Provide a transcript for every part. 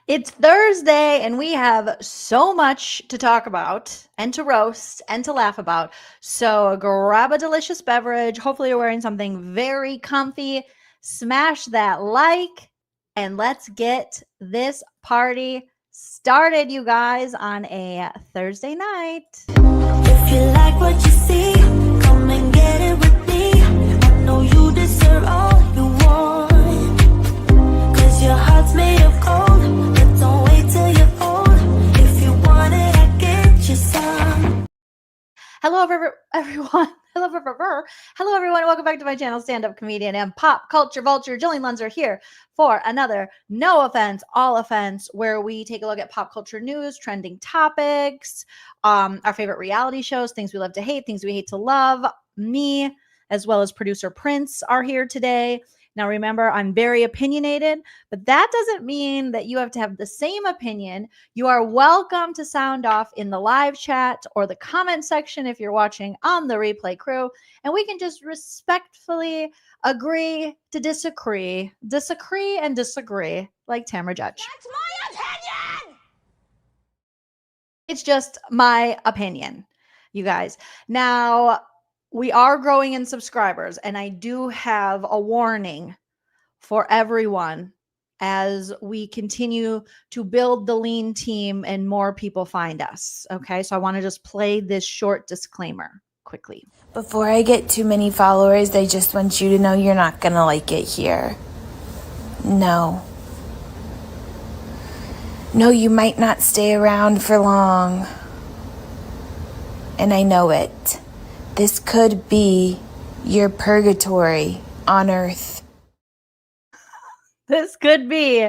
It's Thursday, and we have so much to talk about and to roast and to laugh about. So grab a delicious beverage. Hopefully, you're wearing something very comfy. Smash that like, and let's get this party started, you guys, on a Thursday night. If you like what you see, come and get it with me. I know you deserve all you want, 'cause your heart's made of gold. But don't wait till you're old. If you want it, I get you some. Hello, everyone. Hello, everyone. Welcome back to my channel, stand-up comedian and pop culture vulture Joleen Lunzer here for another No Offense, All Offense, where we take a look at pop culture news, trending topics, our favorite reality shows, things we love to hate, things we hate to love. Me, as well as producer Prince, are here today. Now, remember, I'm very opinionated, but that doesn't mean that you have to have the same opinion. You are welcome to sound off in the live chat or the comment section if you're watching on the replay crew, and we can just respectfully agree to disagree like Tamra Judge. That's my opinion! It's just my opinion, you guys. Now, we are growing in subscribers, and I do have a warning for everyone as we continue to build the lean team and more people find us. Okay, so I want to just play this short disclaimer quickly. Before I get too many followers, I just want you to know you're not gonna like it here. No, you might not stay around for long. And I know it. This could be your purgatory on Earth. This could be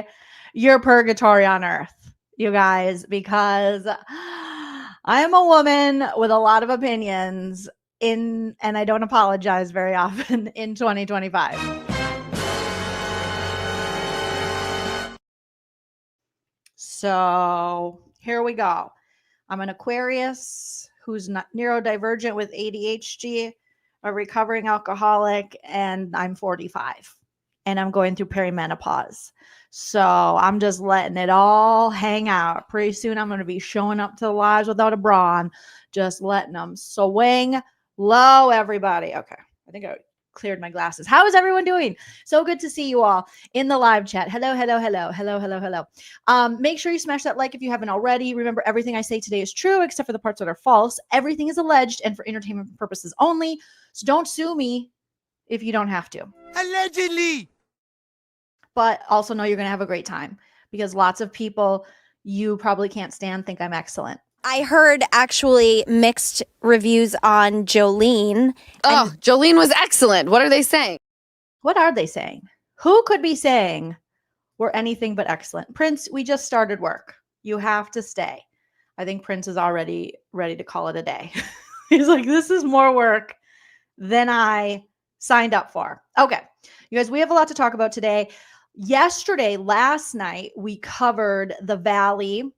your purgatory on Earth, you guys, because I am a woman with a lot of opinions and I don't apologize very often in 2025. So here we go. I'm an Aquarius who's not neurodivergent with ADHD, a recovering alcoholic, and I'm 45 and I'm going through perimenopause. So I'm just letting it all hang out. Pretty soon I'm going to be showing up to the lives without a bra on, just letting them swing low, everybody. Okay. I think I cleared my glasses. How is everyone doing? So good to see you all in the live chat. Hello. Make sure you smash that like if you haven't already. Remember, everything I say today is true except for the parts that are false. Everything is alleged and for entertainment purposes only. So don't sue me if you don't have to. Allegedly. But also know you're going to have a great time because lots of people you probably can't stand think I'm excellent. I heard actually mixed reviews on Joleen. Oh, Joleen was excellent. What are they saying? What are they saying? Who could be saying we're anything but excellent? Prince, we just started work. You have to stay. I think Prince is already ready to call it a day. He's like, this is more work than I signed up for. Okay, you guys, we have a lot to talk about today. Last night, we covered The Valley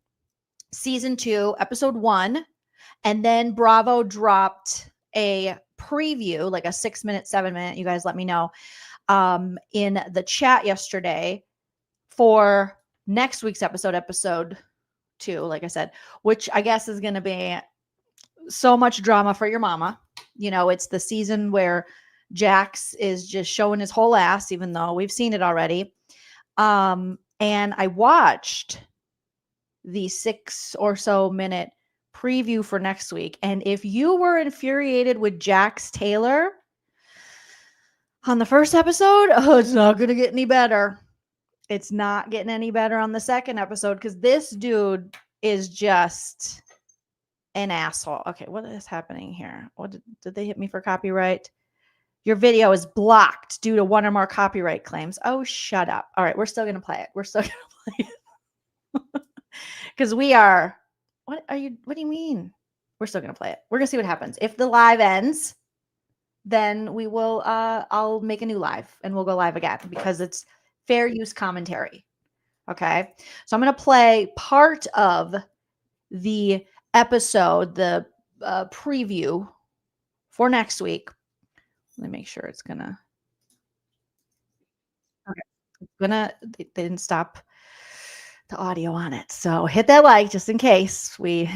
Season 2, Episode 1, and then Bravo dropped a preview, like a 6-minute, 7-minute, you guys let me know, in the chat yesterday for next week's episode 2, like I said, which I guess is going to be so much drama for your mama. You know, it's the season where Jax is just showing his whole ass, even though we've seen it already. And I watched the 6 or so minute preview for next week. And if you were infuriated with Jax Taylor on the first episode, it's not going to get any better. It's not getting any better on the second episode because this dude is just an asshole. Okay, what is happening here? What did they hit me for copyright? Your video is blocked due to one or more copyright claims. Oh, shut up. All right, we're still going to play it. Because we are, what do you mean? We're still going to play it. We're going to see what happens. If the live ends, then we will, I'll make a new live and we'll go live again because it's fair use commentary. Okay. So I'm going to play part of the episode, the preview for next week. Let me make sure it's going to, okay. They didn't stop the audio on it. So hit that like just in case we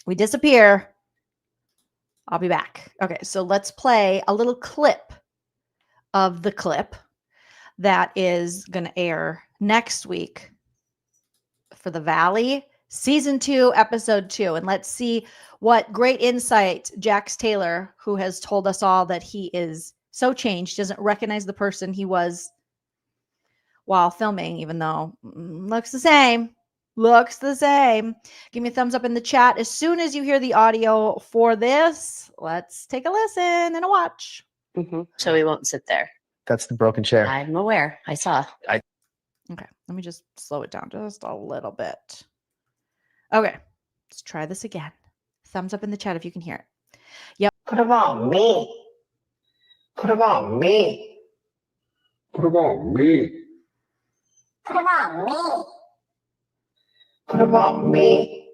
we disappear. I'll be back. Okay, so let's play a little clip of the clip that is going to air next week for The Valley, season 2, episode 2. And let's see what great insight Jax Taylor, who has told us all that he is so changed, doesn't recognize the person he was while filming, even though looks the same. Looks the same. Give me a thumbs up in the chat as soon as you hear the audio for this. Let's take a listen and a watch. So we won't sit there. That's the broken chair. I'm aware. I saw. Okay, let me just slow it down just a little bit. Okay, let's try this again. Thumbs up in the chat if you can hear it. Yep. What about me? What about me? What about me? What about me? What about me?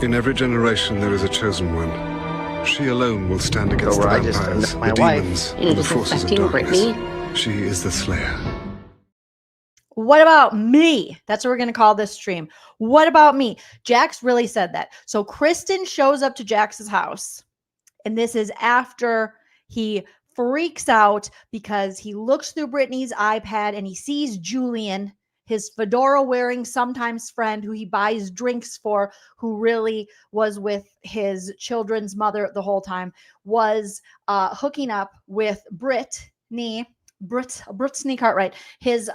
In every generation, there is a chosen one. She alone will stand against the where I just vampires, met my the wife. demons, You're and the forces of disinfecting darkness. Brittany? She is the Slayer. What about me? That's what we're going to call this stream. What about me? Jax really said that. So Kristen shows up to Jax's house, and this is after he freaks out because he looks through Brittany's iPad and he sees Julian, his fedora-wearing sometimes friend who he buys drinks for, who really was with his children's mother the whole time, was hooking up with Brittany Cartwright, his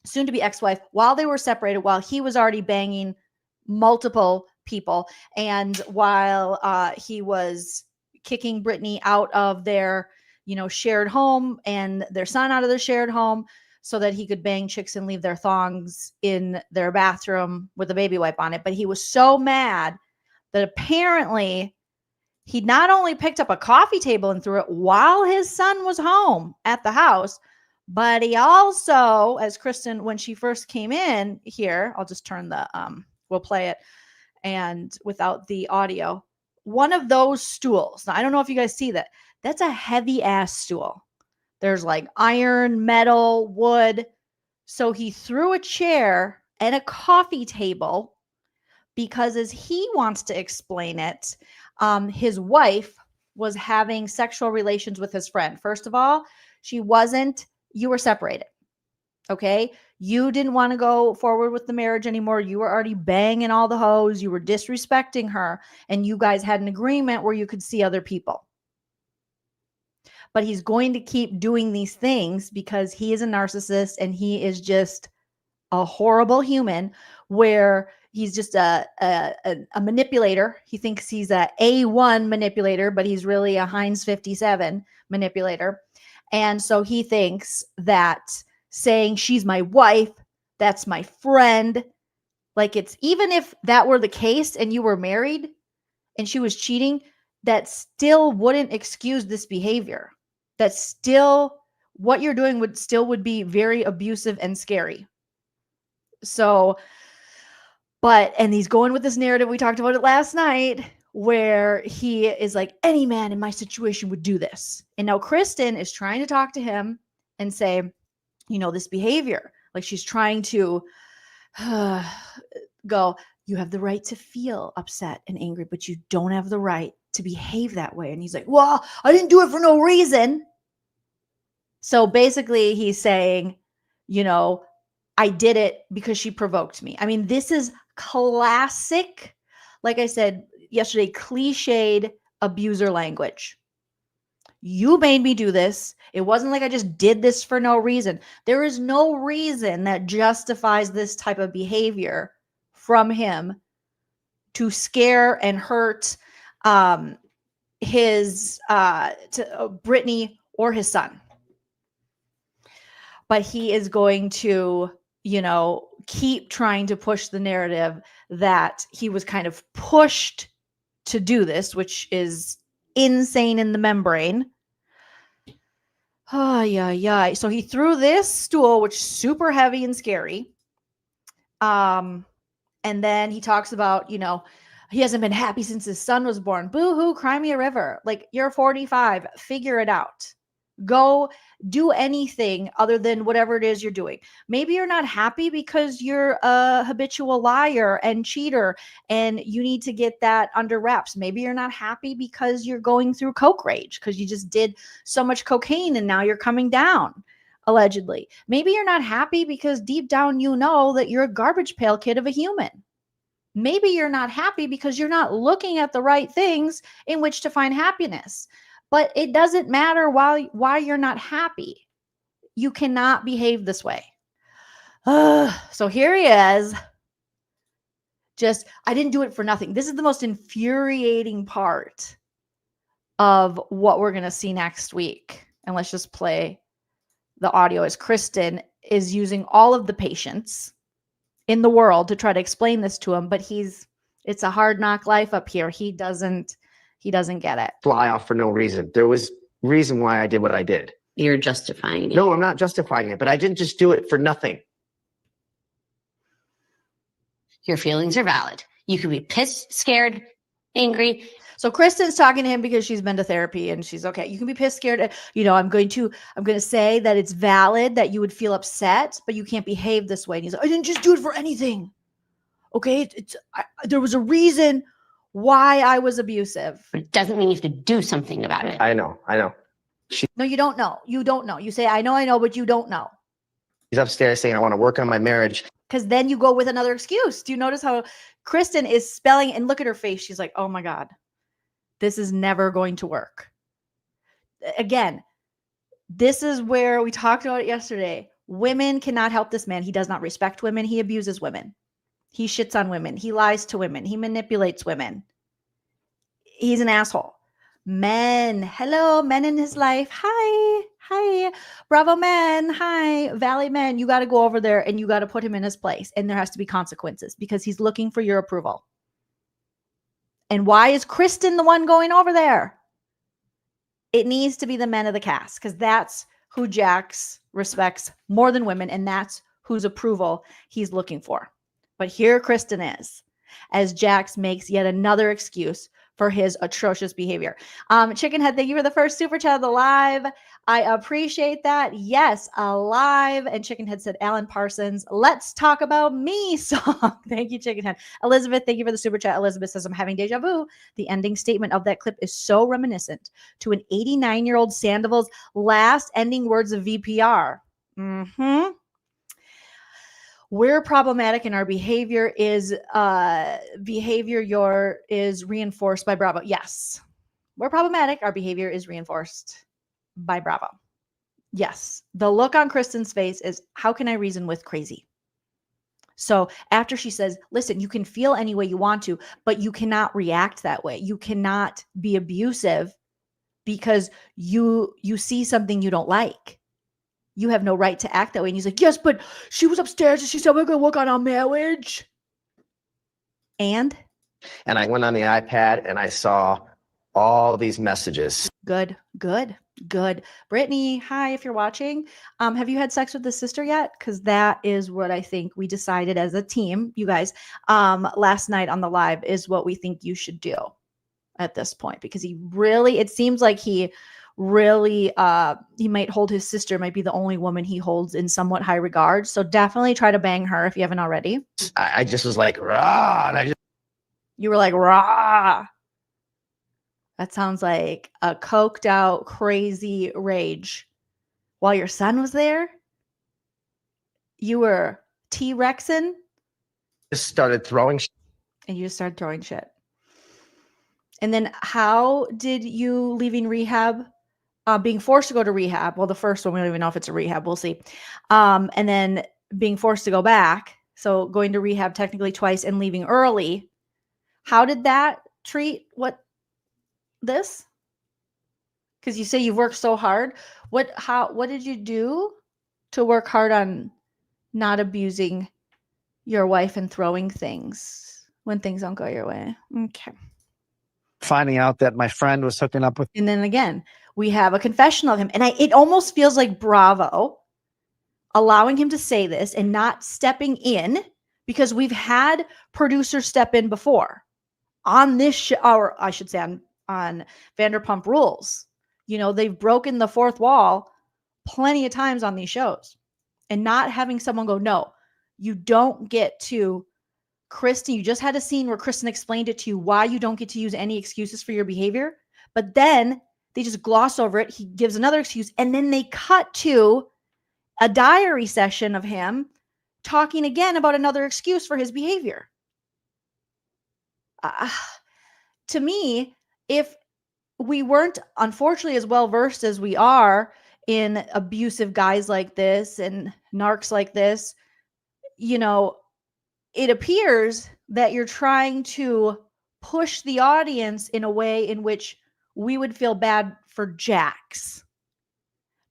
soon-to-be ex-wife, while they were separated, while he was already banging multiple people, and while he was kicking Brittany out of their, shared home and their son out of their shared home so that he could bang chicks and leave their thongs in their bathroom with a baby wipe on it. But he was so mad that apparently he not only picked up a coffee table and threw it while his son was home at the house, but he also, as Kristen, when she first came in here, I'll just turn the, we'll play it and without the audio, one of those stools. Now, I don't know if you guys see that. That's a heavy ass stool. There's like iron, metal, wood. So he threw a chair and a coffee table because, as he wants to explain it, his wife was having sexual relations with his friend. First of all, she wasn't, you were separated. Okay. You didn't want to go forward with the marriage anymore. You were already banging all the hoes. You were disrespecting her. And you guys had an agreement where you could see other people. But he's going to keep doing these things because he is a narcissist and he is just a horrible human, where he's just a manipulator. He thinks he's a A1 manipulator, but he's really a Heinz 57 manipulator. And so he thinks that saying she's my wife, that's my friend, like, it's, even if that were the case and you were married and she was cheating, that still wouldn't excuse this behavior. That still, what you're doing would be very abusive and scary. So, and he's going with this narrative. We talked about it last night, where he is like, any man in my situation would do this. And now Kristen is trying to talk to him and say, this behavior, like she's trying to go, you have the right to feel upset and angry, but you don't have the right to behave that way. And he's like, well, I didn't do it for no reason. So basically he's saying, I did it because she provoked me. I mean, this is classic, like I said yesterday, cliched abuser language. You made me do this. It wasn't like I just did this for no reason. There is no reason that justifies this type of behavior from him to scare and hurt Brittany or his son. But he is going to, keep trying to push the narrative that he was kind of pushed to do this, which is insane in the membrane. Oh, yeah. So he threw this stool, which is super heavy and scary. And then he talks about, he hasn't been happy since his son was born. Boo-hoo, cry me a river. Like, you're 45. Figure it out. Go do anything other than whatever it is you're doing. Maybe you're not happy because you're a habitual liar and cheater and you need to get that under wraps. Maybe you're not happy because you're going through coke rage because you just did so much cocaine and now you're coming down, allegedly. Maybe you're not happy because deep down you know that you're a garbage pail kid of a human. Maybe you're not happy because you're not looking at the right things in which to find happiness. But it doesn't matter why you're not happy. You cannot behave this way. So here he is. Just, I didn't do it for nothing. This is the most infuriating part of what we're going to see next week. And let's just play the audio as Kristen is using all of the patience in the world to try to explain this to him. But it's a hard knock life up here. He doesn't get it. Fly off for no reason. There was reason why I did what I did. You're justifying it. No, I'm not justifying it, but I didn't just do it for nothing. Your feelings are valid. You can be pissed, scared, angry. So Kristen's talking to him because she's been to therapy and she's okay. You can be pissed, scared. I'm going to say that it's valid that you would feel upset, but you can't behave this way. And he's like, I didn't just do it for anything. Okay. There was a reason why I was abusive. But it doesn't mean you have to do something about it. I know. No, you don't know. You don't know. You say, I know, but you don't know. He's upstairs saying, I want to work on my marriage. Because then you go with another excuse. Do you notice how Kristen is spelling and look at her face? She's like, oh my God, this is never going to work. Again, this is where we talked about it yesterday. Women cannot help this man. He does not respect women. He abuses women. He shits on women. He lies to women. He manipulates women. He's an asshole. Men. Hello, men in his life. Hi. Bravo men. Hi. Valley men. You got to go over there and you got to put him in his place. And there has to be consequences because he's looking for your approval. And why is Kristen the one going over there? It needs to be the men of the cast because that's who Jax respects more than women. And that's whose approval he's looking for. But here Kristen is, as Jax makes yet another excuse for his atrocious behavior. Chickenhead, thank you for the first super chat of the live. I appreciate that. Yes, alive. And Chickenhead said, Alan Parsons, let's talk about me song. Thank you, Chickenhead. Elizabeth, thank you for the super chat. Elizabeth says, I'm having deja vu. The ending statement of that clip is so reminiscent to an 89-year-old Sandoval's last ending words of VPR. We're problematic and our behavior is reinforced by Bravo. Yes, we're problematic. Our behavior is reinforced by Bravo. Yes. The look on Kristen's face is, how can I reason with crazy? So after she says, listen, you can feel any way you want to, but you cannot react that way. You cannot be abusive because you see something you don't like. You have no right to act that way. And he's like, yes, but she was upstairs and she said, we're going to work on our marriage. And I went on the iPad and I saw all these messages. Good. Brittany, hi, if you're watching. Have you had sex with the sister yet? Because that is what I think we decided as a team, you guys, last night on the live is what we think you should do at this point. Because it seems like he might hold his sister, might be the only woman he holds in somewhat high regard. So definitely try to bang her if you haven't already. I just was like, rah. And You were like, rah. That sounds like a coked out, crazy rage. While your son was there, you were T-Rexing. just started throwing shit. And you just started throwing shit. And then how did you leaving rehab, being forced to go to rehab? Well, the first one, we don't even know if it's a rehab. We'll see. And then being forced to go back. So going to rehab technically twice and leaving early. How did that treat this? Because you say you've worked so hard. What did you do to work hard on not abusing your wife and throwing things when things don't go your way? Okay. Finding out that my friend was hooking up with. And then again, we have a confession of him. And it almost feels like Bravo allowing him to say this and not stepping in, because we've had producers step in before on this show, or I should say on Vanderpumprules. They've broken the fourth wall plenty of times on these shows, and not having someone go, no, you don't get to. Kristen, you just had a scene where Kristen explained it to you why you don't get to use any excuses for your behavior, but then they just gloss over it. He gives another excuse, and then they cut to a diary session of him talking again about another excuse for his behavior. To me, if we weren't, unfortunately, as well versed as we are in abusive guys like this and narcs like this, it appears that you're trying to push the audience in a way in which we would feel bad for Jax,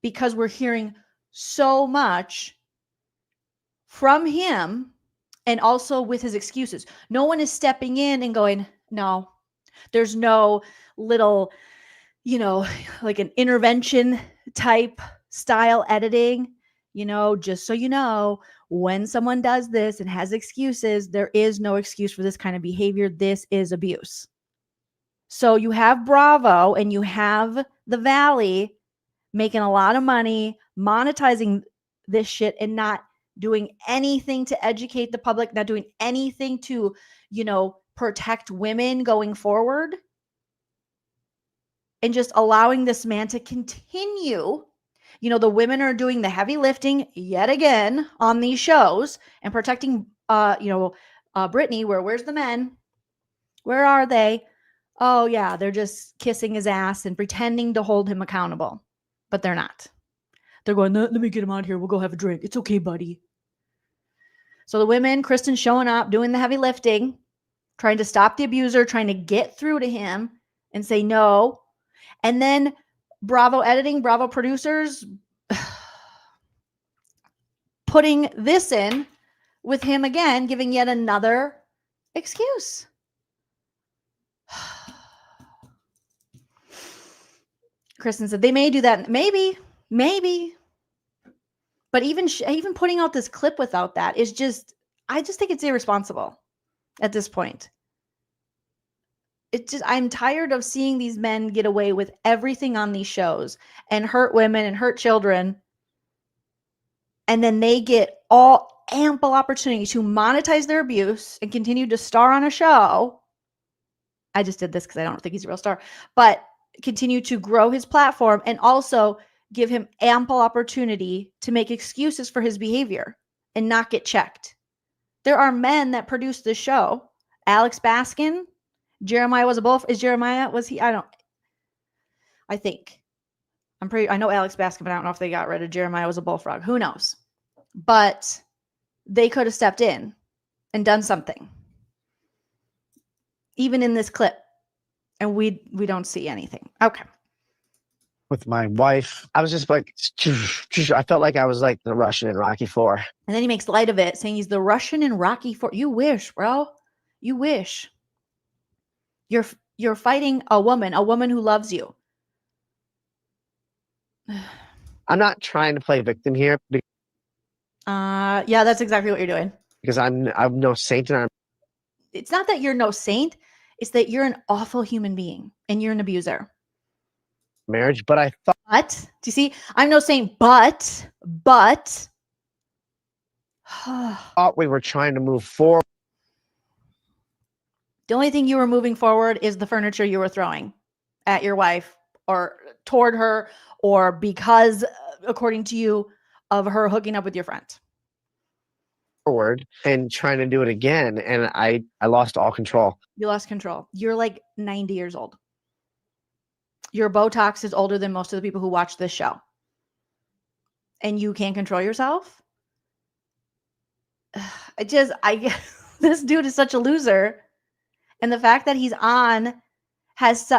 because we're hearing so much from him, and also with his excuses. No one is stepping in and going, no, there's no little, like an intervention type style editing. Just so you know, when someone does this and has excuses, there is no excuse for this kind of behavior. This is abuse. So you have Bravo and you have the Valley making a lot of money, monetizing this shit, and not doing anything to educate the public, not doing anything to, protect women going forward, and just allowing this man to continue. The women are doing the heavy lifting yet again on these shows and protecting, Brittany. Where's the men? Where are they? Oh yeah, they're just kissing his ass and pretending to hold him accountable, but they're not. They're going, let me get him out here. We'll go have a drink. It's okay, buddy. So the women, Kristen showing up, doing the heavy lifting, trying to stop the abuser, trying to get through to him and say no. And then Bravo editing, Bravo producers putting this in with him again, giving yet another excuse. Kristen said they may do that. Maybe. But even putting out this clip without that is just, I just think it's irresponsible at this point. I'm tired of seeing these men get away with everything on these shows and hurt women and hurt children. And then they get all ample opportunity to monetize their abuse and continue to star on a show. I just did this because I don't think he's a real star, but continue to grow his platform and also give him ample opportunity to make excuses for his behavior and not get checked. There are men that produce this show. Alex Baskin, Jeremiah was a bull. Is Jeremiah, was he? I know Alex Baskin, but I don't know if they got rid of Jeremiah was a bullfrog. Who knows? But they could have stepped in and done something. Even in this clip. And we don't see anything. Okay. With my wife, I was just like, I felt like I was like the Russian in Rocky IV. And then he makes light of it, saying he's the Russian in Rocky IV. You wish, bro. You wish. You're fighting a woman who loves you. I'm not trying to play victim here. Yeah, that's exactly what you're doing. Because I'm no saint. It's not that you're no saint. It's that you're an awful human being and you're an abuser. Marriage, but I thought. But, do you see? I'm no saint, but. thought we were trying to move forward. The only thing you were moving forward is the furniture you were throwing at your wife or toward her, or because, according to you, of her hooking up with your friend. Forward and trying to do it again, and I lost all control. You lost control. You're like 90 years old. Your Botox is older than most of the people who watch this show. And you can't control yourself? This dude is such a loser. And the fact that he's has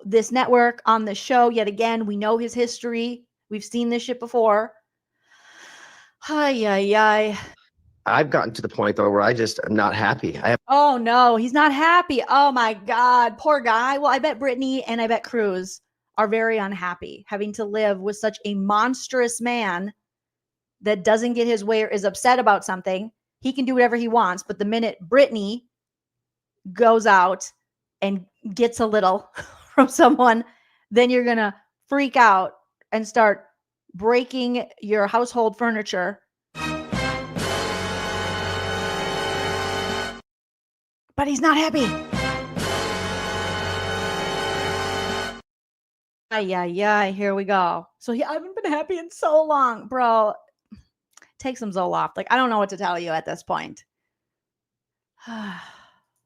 this network on the show yet again, we know his history. We've seen this shit before. I've gotten to the point though where I just am not happy. Oh no, he's not happy. Oh my God, poor guy. Well, I bet Brittany and I bet Cruz are very unhappy having to live with such a monstrous man that doesn't get his way or is upset about something. He can do whatever he wants, but the minute Brittany goes out and gets a little from someone, then you're gonna freak out and start breaking your household furniture. But he's not happy. Yeah, here we go. So I haven't been happy in so long. Bro, take some Zoloft. Like, I don't know what to tell you at this point. I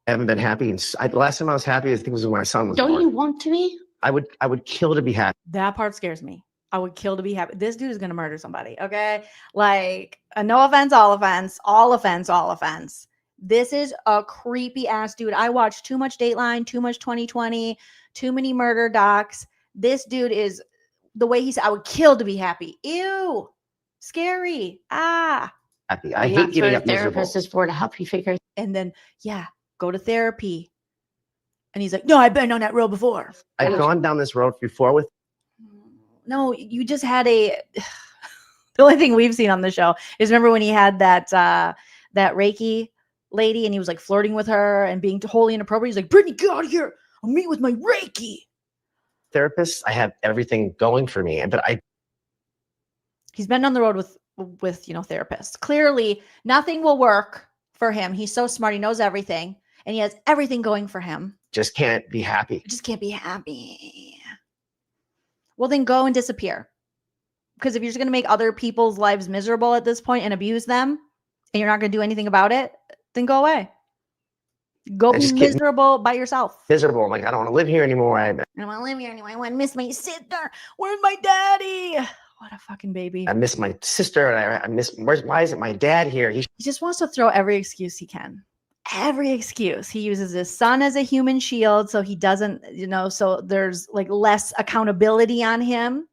haven't been happy. The last time I was happy, I think it was when my son was Don't born. you want to be? I would kill to be happy. That part scares me. I would kill to be happy. This dude is going to murder somebody. Okay. Like, no offense, all offense, all offense, all offense. This is a creepy ass dude. I watched too much Dateline, too much 2020, too many murder docs. This dude is the way he said, I would kill to be happy. Ew. Scary. Happy. I hate getting up miserable. Therapist is for to help you figure. And then, go to therapy. And he's like, no, I've been on that road before. I've gone down this road before with. No, you just had the only thing we've seen on the show is, remember when he had that Reiki lady and he was like flirting with her and being wholly inappropriate. He's like, Brittany, get out of here. I'll meet with my Reiki. Therapist, I have everything going for me. But he's been on the road with therapists. Clearly, nothing will work for him. He's so smart. He knows everything. And he has everything going for him. Just can't be happy. Just can't be happy. Well, then go and disappear. Because if you're just going to make other people's lives miserable at this point and abuse them, and you're not going to do anything about it, then go away. Go be miserable by yourself. Miserable. I'm like, I don't want to live here anymore. I don't want to live here anymore. I want to miss my sister. Where's my daddy? What a fucking baby. I miss my sister. And I miss, why isn't my dad here? He just wants to throw every excuse he can. Every excuse. He uses his son as a human shield, so he doesn't, so there's like less accountability on him.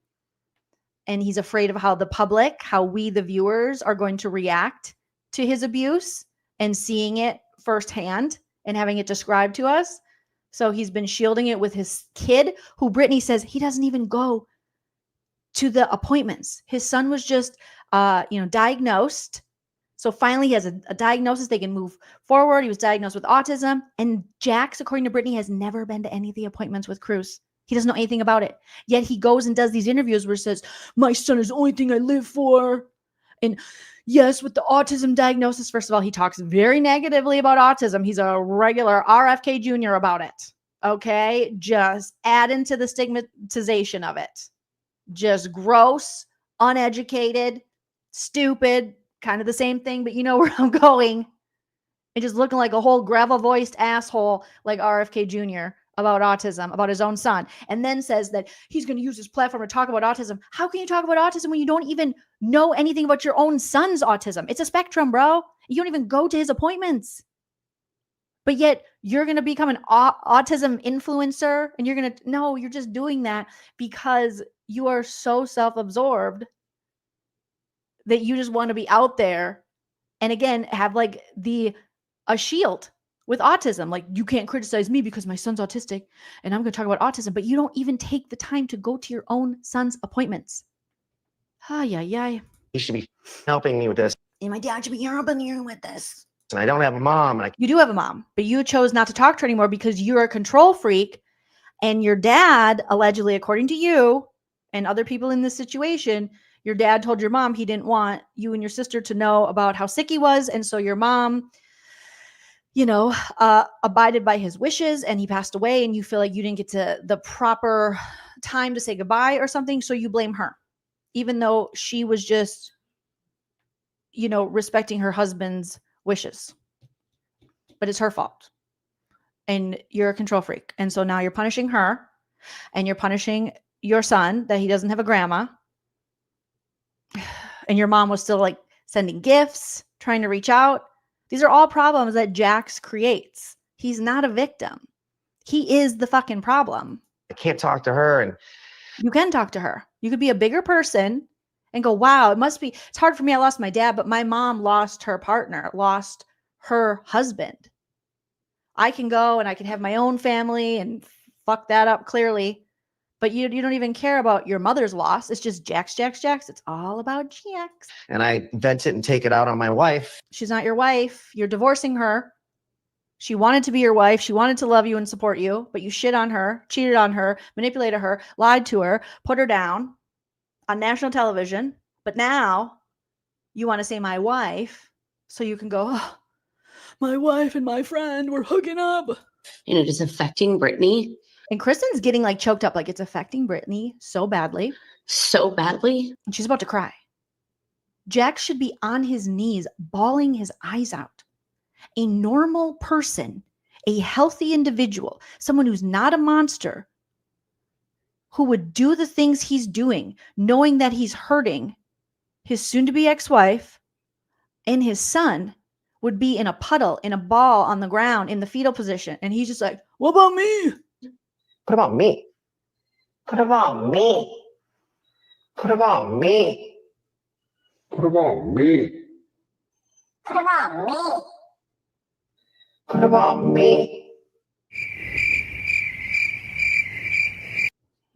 And he's afraid of how the public, how we, the viewers, are going to react to his abuse and seeing it firsthand and having it described to us. So he's been shielding it with his kid, who Brittany says he doesn't even go to the appointments. His son was just, diagnosed. So finally he has a diagnosis. They can move forward. He was diagnosed with autism. And Jax, according to Brittany, has never been to any of the appointments with Cruz. He doesn't know anything about it. Yet he goes and does these interviews where he says, my son is the only thing I live for. And yes, with the autism diagnosis, first of all, he talks very negatively about autism. He's a regular RFK Jr. about it. Okay? Just add into the stigmatization of it. Just gross, uneducated, stupid, kind of the same thing, but you know where I'm going. And just looking like a whole gravel-voiced asshole like RFK Jr. about autism, about his own son. And then says that he's going to use his platform to talk about autism. How can you talk about autism when you don't even know anything about your own son's autism? It's a spectrum, bro. You don't even go to his appointments. But yet you're going to become an autism influencer and you're just doing that because you are so self-absorbed that you just want to be out there and again have like a shield with autism. Like, you can't criticize me because my son's autistic and I'm going to talk about autism, but you don't even take the time to go to your own son's appointments. He should be helping me with this. And my dad should be helping you with this. And I don't have a mom. You do have a mom, but you chose not to talk to her anymore because you're a control freak. And your dad, allegedly, according to you and other people in this situation, your dad told your mom he didn't want you and your sister to know about how sick he was. And so your mom, abided by his wishes and he passed away and you feel like you didn't get to the proper time to say goodbye or something. So you blame her, even though she was just, respecting her husband's wishes. But it's her fault. And you're a control freak. And so now you're punishing her and you're punishing your son that he doesn't have a grandma. And your mom was still like sending gifts, trying to reach out. These are all problems that Jax creates. He's not a victim. He is the fucking problem. I can't talk to her. And you can talk to her. You could be a bigger person and go, wow, it's hard for me. I lost my dad, but my mom lost her partner, lost her husband. I can go and I can have my own family and fuck that up clearly. But you don't even care about your mother's loss. It's just Jax, Jax, Jax. It's all about Jax. And I vent it and take it out on my wife. She's not your wife. You're divorcing her. She wanted to be your wife. She wanted to love you and support you, but you shit on her, cheated on her, manipulated her, lied to her, put her down on national television. But now you want to say my wife so you can go, oh, my wife and my friend were hooking up. And it is affecting Brittany And Kristen's getting like choked up, like it's affecting Brittany so badly. so badly. And she's about to cry. Jax should be on his knees, bawling his eyes out. A normal person, a healthy individual, someone who's not a monster, who would do the things he's doing, knowing that he's hurting his soon-to-be ex-wife and his son, would be in a puddle, in a ball on the ground, in the fetal position. And he's just like, what about me? What about me? What about me? What about me? What about me? What about me? What about me?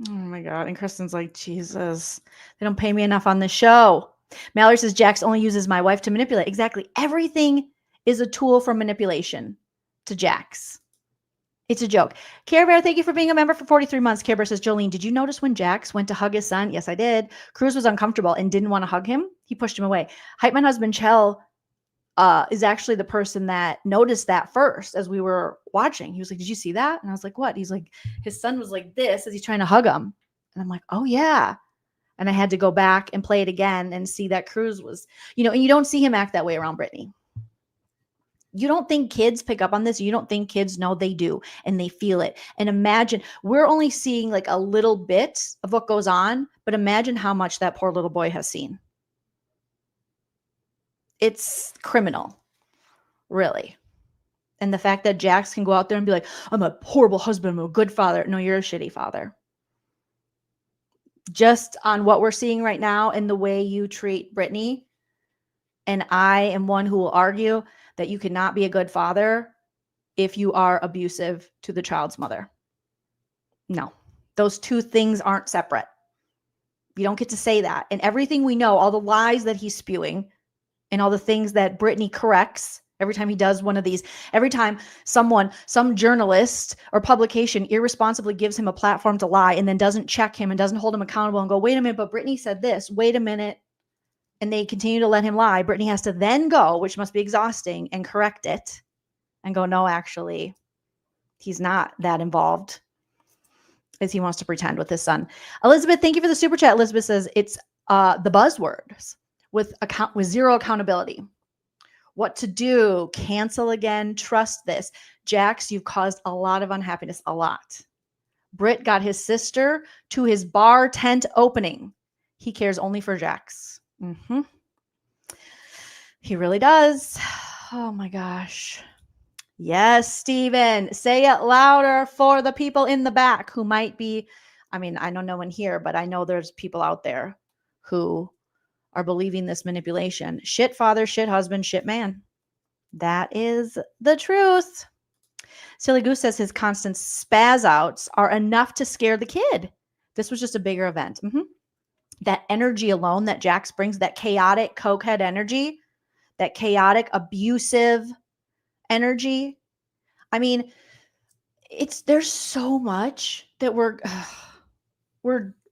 Oh my God. And Kristen's like, Jesus, they don't pay me enough on this show. Mallory says, Jax only uses my wife to manipulate. Exactly. Everything is a tool for manipulation to Jax. It's a joke. Care Bear, thank you for being a member for 43 months. Care Bear says, Jolene, did you notice when Jax went to hug his son? Yes, I did. Cruz was uncomfortable and didn't want to hug him. He pushed him away. Hype Man Husband Chell is actually the person that noticed that first as we were watching. He was like, did you see that? And I was like, what? He's like, his son was like this as he's trying to hug him. And I'm like, oh yeah. And I had to go back and play it again and see that Cruz was, and you don't see him act that way around Brittany. You don't think kids pick up on this. You don't think kids know. They do, and they feel it. And imagine, we're only seeing like a little bit of what goes on, but imagine how much that poor little boy has seen. It's criminal, really. And the fact that Jax can go out there and be like, I'm a horrible husband, I'm a good father. No, you're a shitty father. Just on what we're seeing right now and the way you treat Brittany. And I am one who will argue that you cannot be a good father if you are abusive to the child's mother. No, those two things aren't separate. You don't get to say that. And everything we know, all the lies that he's spewing and all the things that Brittany corrects every time he does one of these, every time some journalist or publication irresponsibly gives him a platform to lie and then doesn't check him and doesn't hold him accountable and go, wait a minute, but Brittany said this, wait a minute. And they continue to let him lie. Brittany has to then go, which must be exhausting, and correct it and go, no, actually, he's not that involved as he wants to pretend with his son. Elizabeth, thank you for the super chat. Elizabeth says it's the buzzwords with zero accountability. What to do, cancel again, trust this. Jax, you've caused a lot of unhappiness, a lot. Britt got his sister to his bar tent opening. He cares only for Jax. Mm-hmm. He really does. Oh my gosh. Yes, Steven. Say it louder for the people in the back who might be, I don't know in here, but I know there's people out there who are believing this manipulation. Shit father, shit husband, shit man. That is the truth. Silly Goose says his constant spaz outs are enough to scare the kid. This was just a bigger event. Mm-hmm. That energy alone that Jax brings, that chaotic cokehead energy, that chaotic abusive energy. There's so much that we're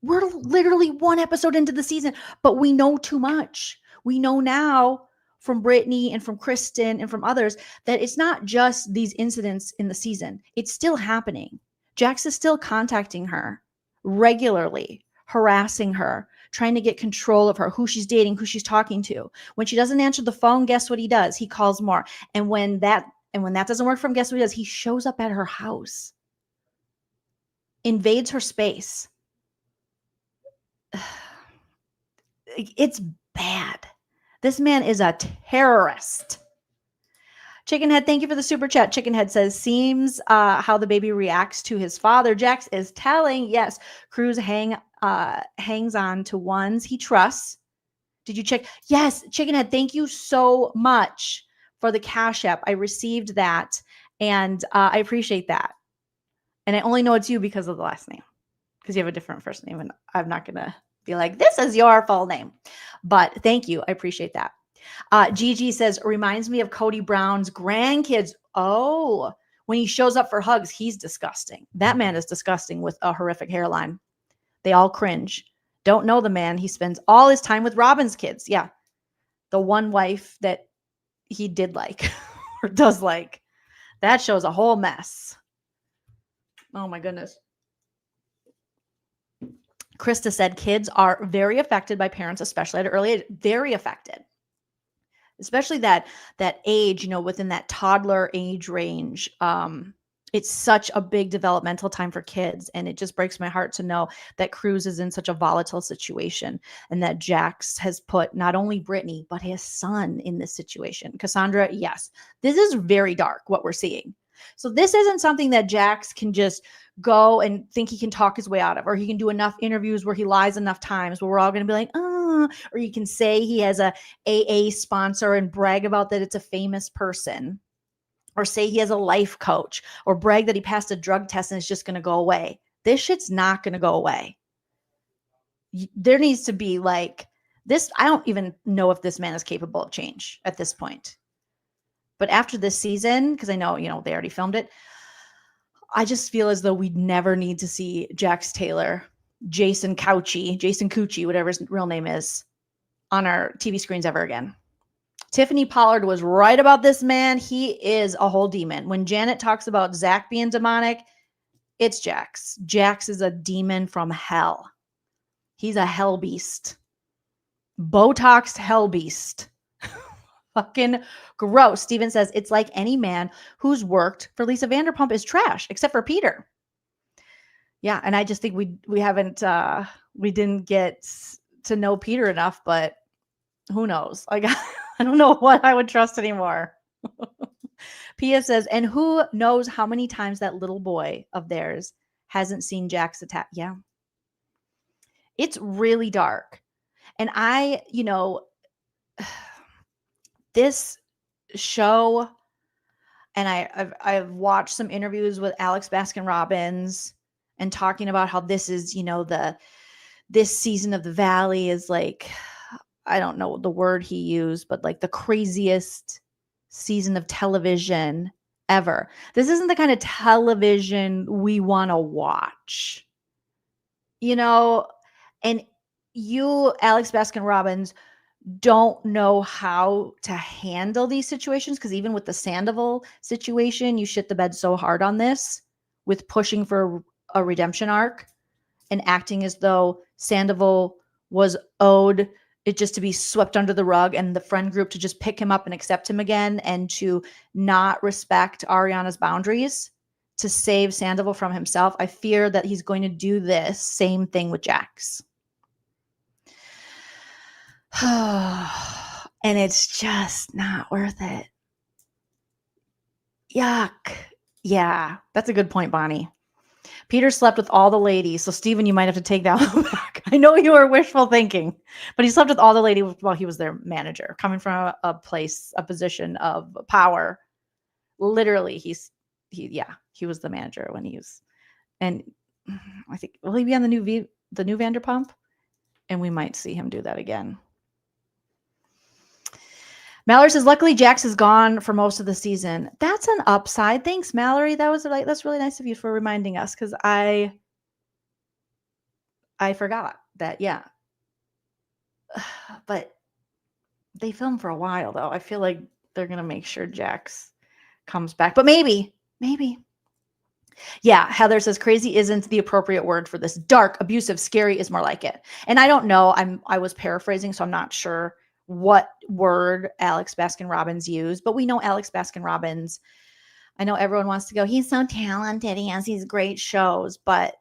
literally one episode into the season, but we know too much. We know now from Brittany and from Kristen and from others that it's not just these incidents in the season. It's still happening. Jax is still contacting her regularly, harassing her, trying to get control of her, who she's dating, who she's talking to. When she doesn't answer the phone, guess what he does? He calls more. And when that doesn't work for him, guess what he does? He shows up at her house, invades her space. It's bad. This man is a terrorist. Chickenhead, thank you for the super chat. Chickenhead says, seems how the baby reacts to his father. Jax is telling, yes, Cruz hangs on to ones he trusts. Did you check? Yes, Chickenhead, thank you so much for the Cash App. I received that, and I appreciate that. And I only know it's you because of the last name, because you have a different first name, and I'm not going to be like, this is your full name. But thank you. I appreciate that. Gigi says, reminds me of Cody Brown's grandkids. oh, when he shows up for hugs, he's disgusting. That man is disgusting with a horrific hairline. They all cringe. Don't know the man. He spends all his time with Robin's kids. Yeah. The one wife that he did like or does like. That shows a whole mess. Oh my goodness. Krista said kids are very affected by parents, especially at an early age. Very affected. Especially that age, within that toddler age range. It's such a big developmental time for kids. And it just breaks my heart to know that Cruz is in such a volatile situation and that Jax has put not only Brittany, but his son in this situation. Cassandra, yes, this is very dark what we're seeing. So this isn't something that Jax can just go and think he can talk his way out of, or he can do enough interviews where he lies enough times where we're all going to be like, oh, or you can say he has a AA sponsor and brag about that it's a famous person, or say he has a life coach, or brag that he passed a drug test and it's just going to go away. This shit's not going to go away. There needs to be like this. I don't even know if this man is capable of change at this point. But after this season, because I know, they already filmed it, I just feel as though we'd never need to see Jax Taylor, Jason Cucci, whatever his real name is, on our TV screens ever again. Tiffany Pollard was right about this man. He is a whole demon. When Janet talks about Zach being demonic, it's Jax. Jax is a demon from hell. He's a hell beast. Botoxed hell beast. Fucking gross. Steven says, it's like any man who's worked for Lisa Vanderpump is trash, except for Peter. Yeah, and I just think we haven't, we didn't get to know Peter enough, but who knows? Like, I don't know what I would trust anymore. Pia says, and who knows how many times that little boy of theirs hasn't seen Jax attack. Yeah. It's really dark. And this show, and I've watched some interviews with Alex Baskin-Robbins and talking about how this is, this season of The Valley is like, I don't know the word he used, but like the craziest season of television ever. This isn't the kind of television we want to watch, and you, Alex Baskin-Robbins, don't know how to handle these situations, because even with the Sandoval situation, you shit the bed so hard on this with pushing for a redemption arc and acting as though Sandoval was owed it just to be swept under the rug and the friend group to just pick him up and accept him again, and to not respect Ariana's boundaries to save Sandoval from himself. I fear that he's going to do this same thing with Jax. And it's just not worth it. Yuck. Yeah, that's a good point, Bonnie. Peter slept with all the ladies. So, Steven, you might have to take that one back. I know you were wishful thinking, but he slept with all the ladies while he was their manager, coming from a position of power. Literally, he was the manager when he was, and I think, will he be on the new Vanderpump? And we might see him do that again. Mallory says, luckily Jax is gone for most of the season. That's an upside. Thanks, Mallory. That's really nice of you for reminding us, because I forgot that. Yeah. But they filmed for a while, though. I feel like they're going to make sure Jax comes back. But maybe. Yeah, Heather says crazy isn't the appropriate word for this. Dark, abusive, scary is more like it. And I don't know. I was paraphrasing, so I'm not sure what word Alex Baskin-Robbins used, but we know Alex Baskin-Robbins. I know everyone wants to go, he's so talented, he has these great shows, but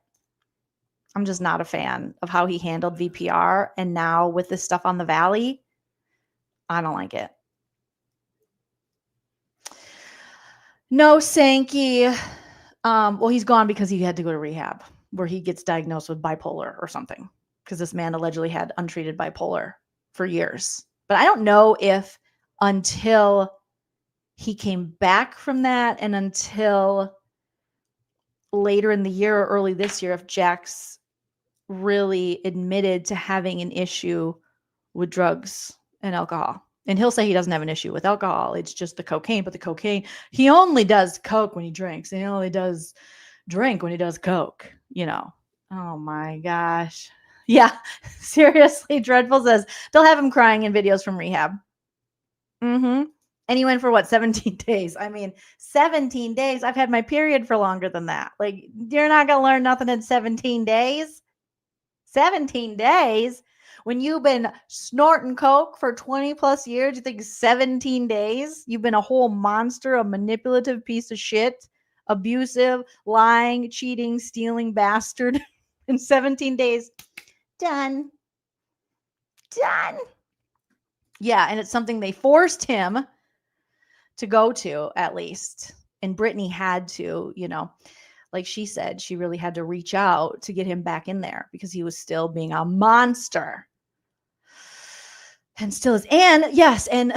I'm just not a fan of how he handled VPR. And now with this stuff on The Valley, I don't like it. No, Sankey. Well, he's gone because he had to go to rehab, where he gets diagnosed with bipolar or something, because this man allegedly had untreated bipolar for years. But I don't know if until he came back from that and until later in the year or early this year, if Jax really admitted to having an issue with drugs and alcohol. And he'll say he doesn't have an issue with alcohol. It's just the cocaine. But the cocaine, he only does coke when he drinks. And he only does drink when he does coke, you know. Oh my gosh. Yeah, seriously. Dreadful says they'll have him crying in videos from rehab. And he went for what, 17 days? I mean, 17 days. I've had my period for longer than that. Like, you're not going to learn nothing in 17 days. 17 days? When you've been snorting coke for 20 plus years, you think 17 days? You've been a whole monster, a manipulative piece of shit, abusive, lying, cheating, stealing bastard. In 17 days, done. Done. Yeah, and it's something they forced him to go to, at least. And Brittany had to, you know, like she said, she really had to reach out to get him back in there because he was still being a monster. And still is. And yes, and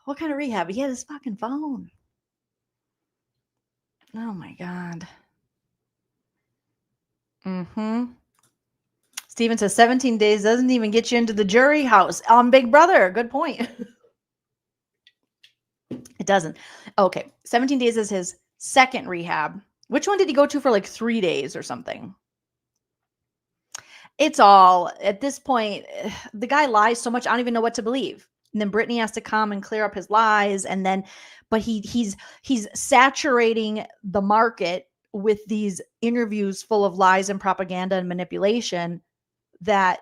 what kind of rehab? He had his fucking phone. Oh my God. Steven says 17 days doesn't even get you into the jury house on Big Brother. Good point. It doesn't. Okay. 17 days is his second rehab. Which one did he go to for like 3 days or something? It's all, at this point, the guy lies so much, I don't even know what to believe. And then Brittany has to come and clear up his lies. And then, but he's saturating the market with these interviews full of lies and propaganda and manipulation that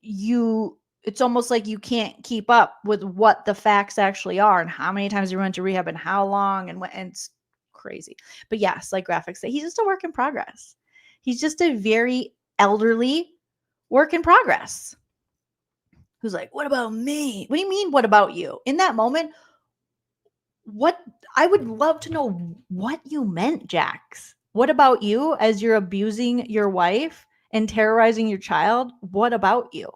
it's almost like you can't keep up with what the facts actually are and how many times he went to rehab and how long and it's crazy. But yes, like Graphics say, he's just a work in progress. He's just a very elderly work in progress. Who's like, what about me? What do you mean, what about you? In that moment, I would love to know what you meant, Jax. What about you as you're abusing your wife and terrorizing your child? What about you?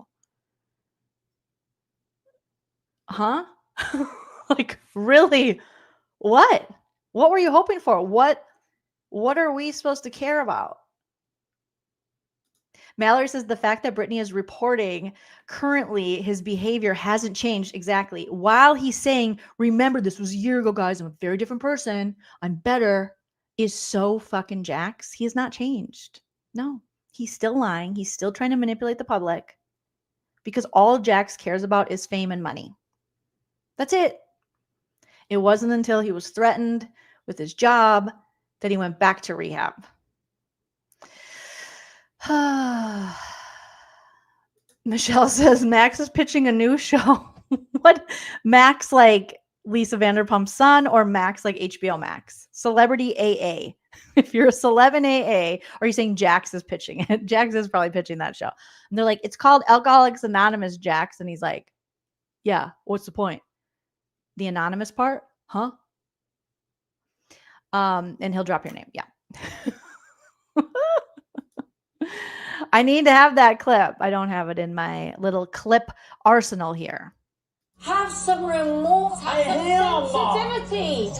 Huh? Like, really? What? What were you hoping for? What are we supposed to care about? Mallory says the fact that Brittany is reporting currently his behavior hasn't changed exactly. While he's saying, remember, this was a year ago, guys. I'm a very different person. I'm better. Is so fucking Jax. He has not changed. No, he's still lying. He's still trying to manipulate the public because all Jax cares about is fame and money. That's it. It wasn't until he was threatened with his job that he went back to rehab. Michelle says Max is pitching a new show. What? Max like Lisa Vanderpump's son or Max like HBO Max? Celebrity AA. If you're a celeb in AA, are you saying Jax is pitching it? Jax is probably pitching that show. And they're like, it's called Alcoholics Anonymous, Jax. And he's like, yeah, what's the point? The anonymous part? Huh? And he'll drop your name. Yeah. I need to have that clip. I don't have it in my little clip arsenal here. Have some remorse. Have some sensitivity.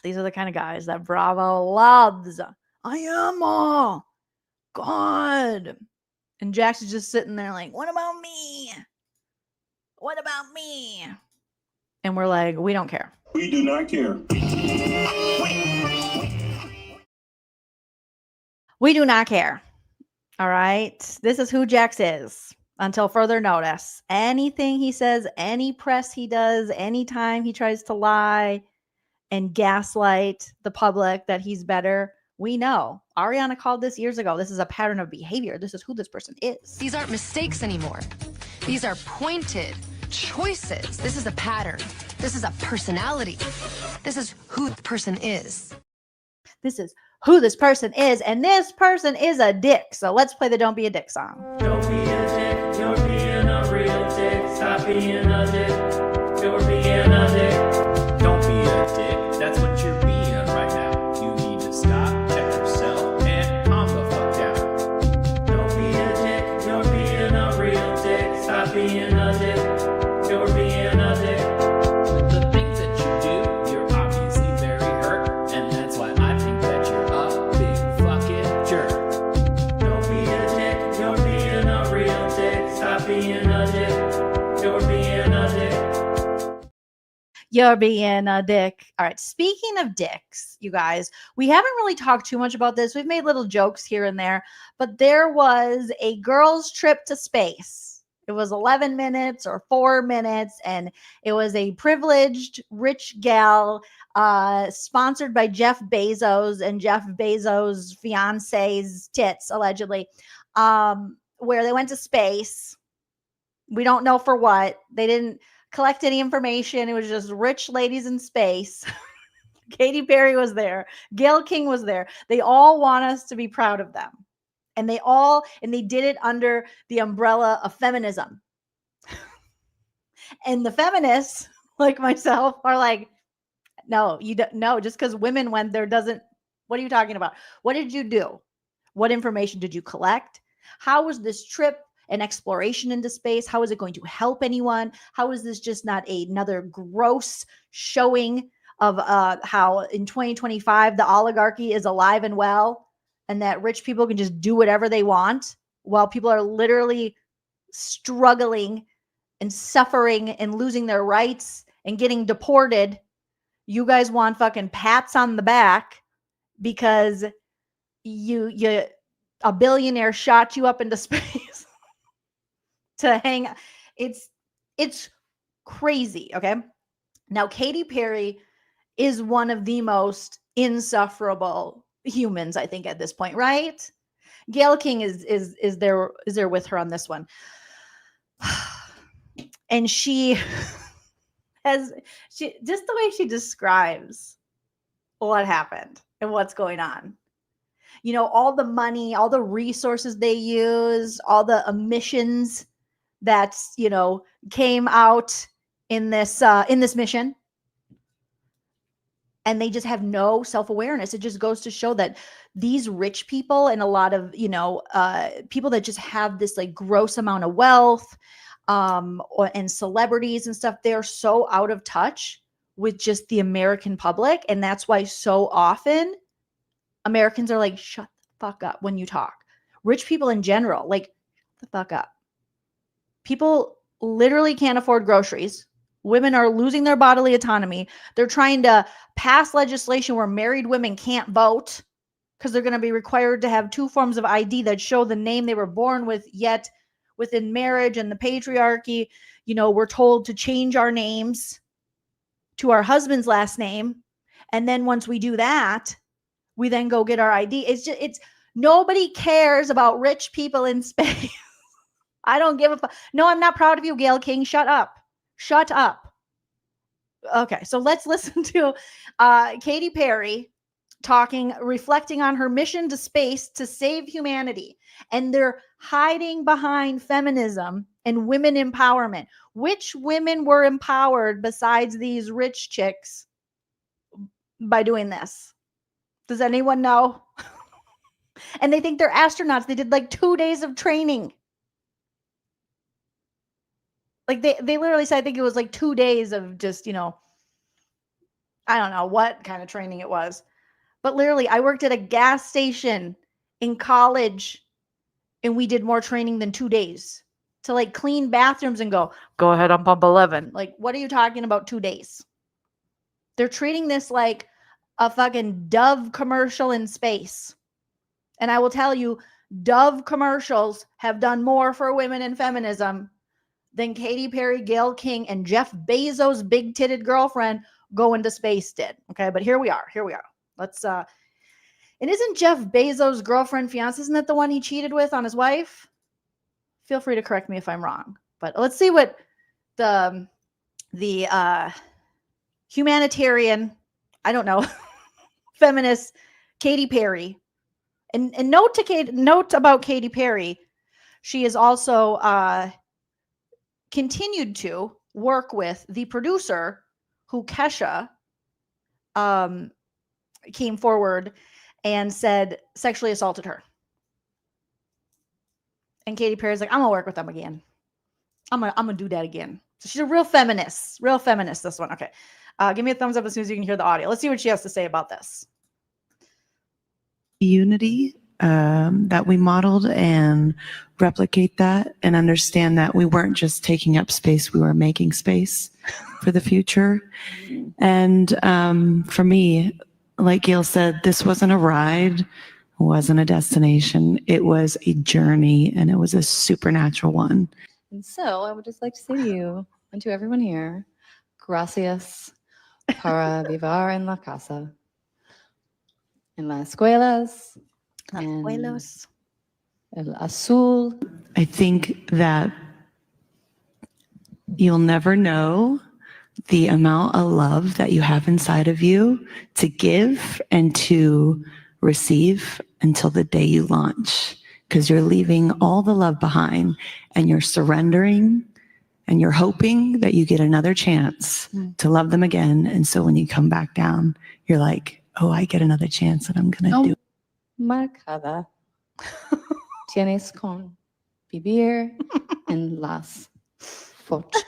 These are the kind of guys that Bravo loves. I am all God. And Jax is just sitting there like, what about me? What about me? And we're like, we don't care. We do not care. We do not care. All right. This is who Jax is until further notice. Anything he says, any press he does, anytime he tries to lie and gaslight the public that he's better, we know. Ariana called this years ago. This is a pattern of behavior. This is who this person is. These aren't mistakes anymore. These are pointed choices. This is a pattern. This is a personality. This is who the person is. This is who this person is, and this person is a dick. So let's play the Don't Be a Dick song. Don't be a dick, you're being a real dick. Stop being a dick, you're being a dick. Don't be a dick, that's what you're being right now. You need to stop, check yourself, and calm the fuck down. Don't be a dick, you're being a real dick. Stop being a dick, you're being a dick. The things that you do, you're obviously very hurt, and that's why I think that you're a big fucking jerk. Don't be a dick, you're being a real dick. Stop being a dick. You're being a dick. All right. Speaking of dicks, you guys, we haven't really talked too much about this. We've made little jokes here and there, but there was a girl's trip to space. It was 11 minutes or 4 minutes, and it was a privileged rich gal sponsored by Jeff Bezos and Jeff Bezos' fiance's tits, allegedly, where they went to space. We don't know for what. They didn't collect any information. It was just rich ladies in space. Katy Perry was there. Gail King was there. They all want us to be proud of them. And they did it under the umbrella of feminism. And the feminists, like myself, are like, no, you don't. No, just because women went there doesn't. What are you talking about? What did you do? What information did you collect? How was this trip an exploration into space? How is it going to help anyone? How is this just not another gross showing of how in 2025 the oligarchy is alive and well, and that rich people can just do whatever they want while people are literally struggling and suffering and losing their rights and getting deported? You guys want fucking pats on the back because a billionaire shot you up into space to hang. It's crazy. Okay. Now, Katy Perry is one of the most insufferable humans, I think, at this point, right? Gail King is there with her on this one. And she just the way she describes what happened and what's going on. You know, all the money, all the resources they use, all the emissions that, you know, came out in this mission. And they just have no self-awareness. It just goes to show that these rich people and a lot of, you know, people that just have this like gross amount of wealth and celebrities and stuff, they're so out of touch with just the American public. And that's why so often Americans are like, shut the fuck up when you talk. Rich people in general, like, shut the fuck up. People literally can't afford groceries. Women are losing their bodily autonomy. They're trying to pass legislation where married women can't vote because they're going to be required to have 2 forms of ID that show the name they were born with, yet within marriage and the patriarchy, you know, we're told to change our names to our husband's last name. And then once we do that, we then go get our ID. It's nobody cares about rich people in space. I don't give a fuck. No, I'm not proud of you, Gail King. Shut up. Shut up. Okay, so let's listen to Katy Perry reflecting on her mission to space to save humanity. And they're hiding behind feminism and women empowerment. Which women were empowered besides these rich chicks by doing this? Does anyone know? And they think they're astronauts. They did like 2 days of training. Like they literally said, I think it was like 2 days of just, you know, I don't know what kind of training it was. But literally, I worked at a gas station in college and we did more training than 2 days to like clean bathrooms and go ahead on pump 11. Like, what are you talking about 2 days? They're treating this like a fucking Dove commercial in space. And I will tell you, Dove commercials have done more for women in feminism than Katy Perry, Gail King, and Jeff Bezos' big-titted girlfriend going to space did. Okay, but here we are. Let's and isn't Jeff Bezos' girlfriend, fiance, isn't that the one he cheated with on his wife? Feel free to correct me if I'm wrong. But let's see what the humanitarian, I don't know, feminist Katy Perry. And note about Katy Perry, she is also continued to work with the producer who Kesha came forward and said sexually assaulted her. And Katy Perry's like, I'm gonna work with them again. I'm gonna do that again. So she's a real feminist, this one. Okay. Give me a thumbs up as soon as you can hear the audio. Let's see what she has to say about this. Unity that we modeled and replicate that and understand that we weren't just taking up space, we were making space for the future. And for me, like Gail said, this wasn't a ride, wasn't a destination. It was a journey, and it was a supernatural one. And so I would just like to say to you and to everyone here, gracias para vivir en la casa, en las escuelas, en el azul. I think that you'll never know the amount of love that you have inside of you to give and to receive until the day you launch, because you're leaving all the love behind and you're surrendering and you're hoping that you get another chance to love them again. And so when you come back down, you're like, oh, I get another chance and I'm going to do it. Marcada. Tienes con vivir en las fotos.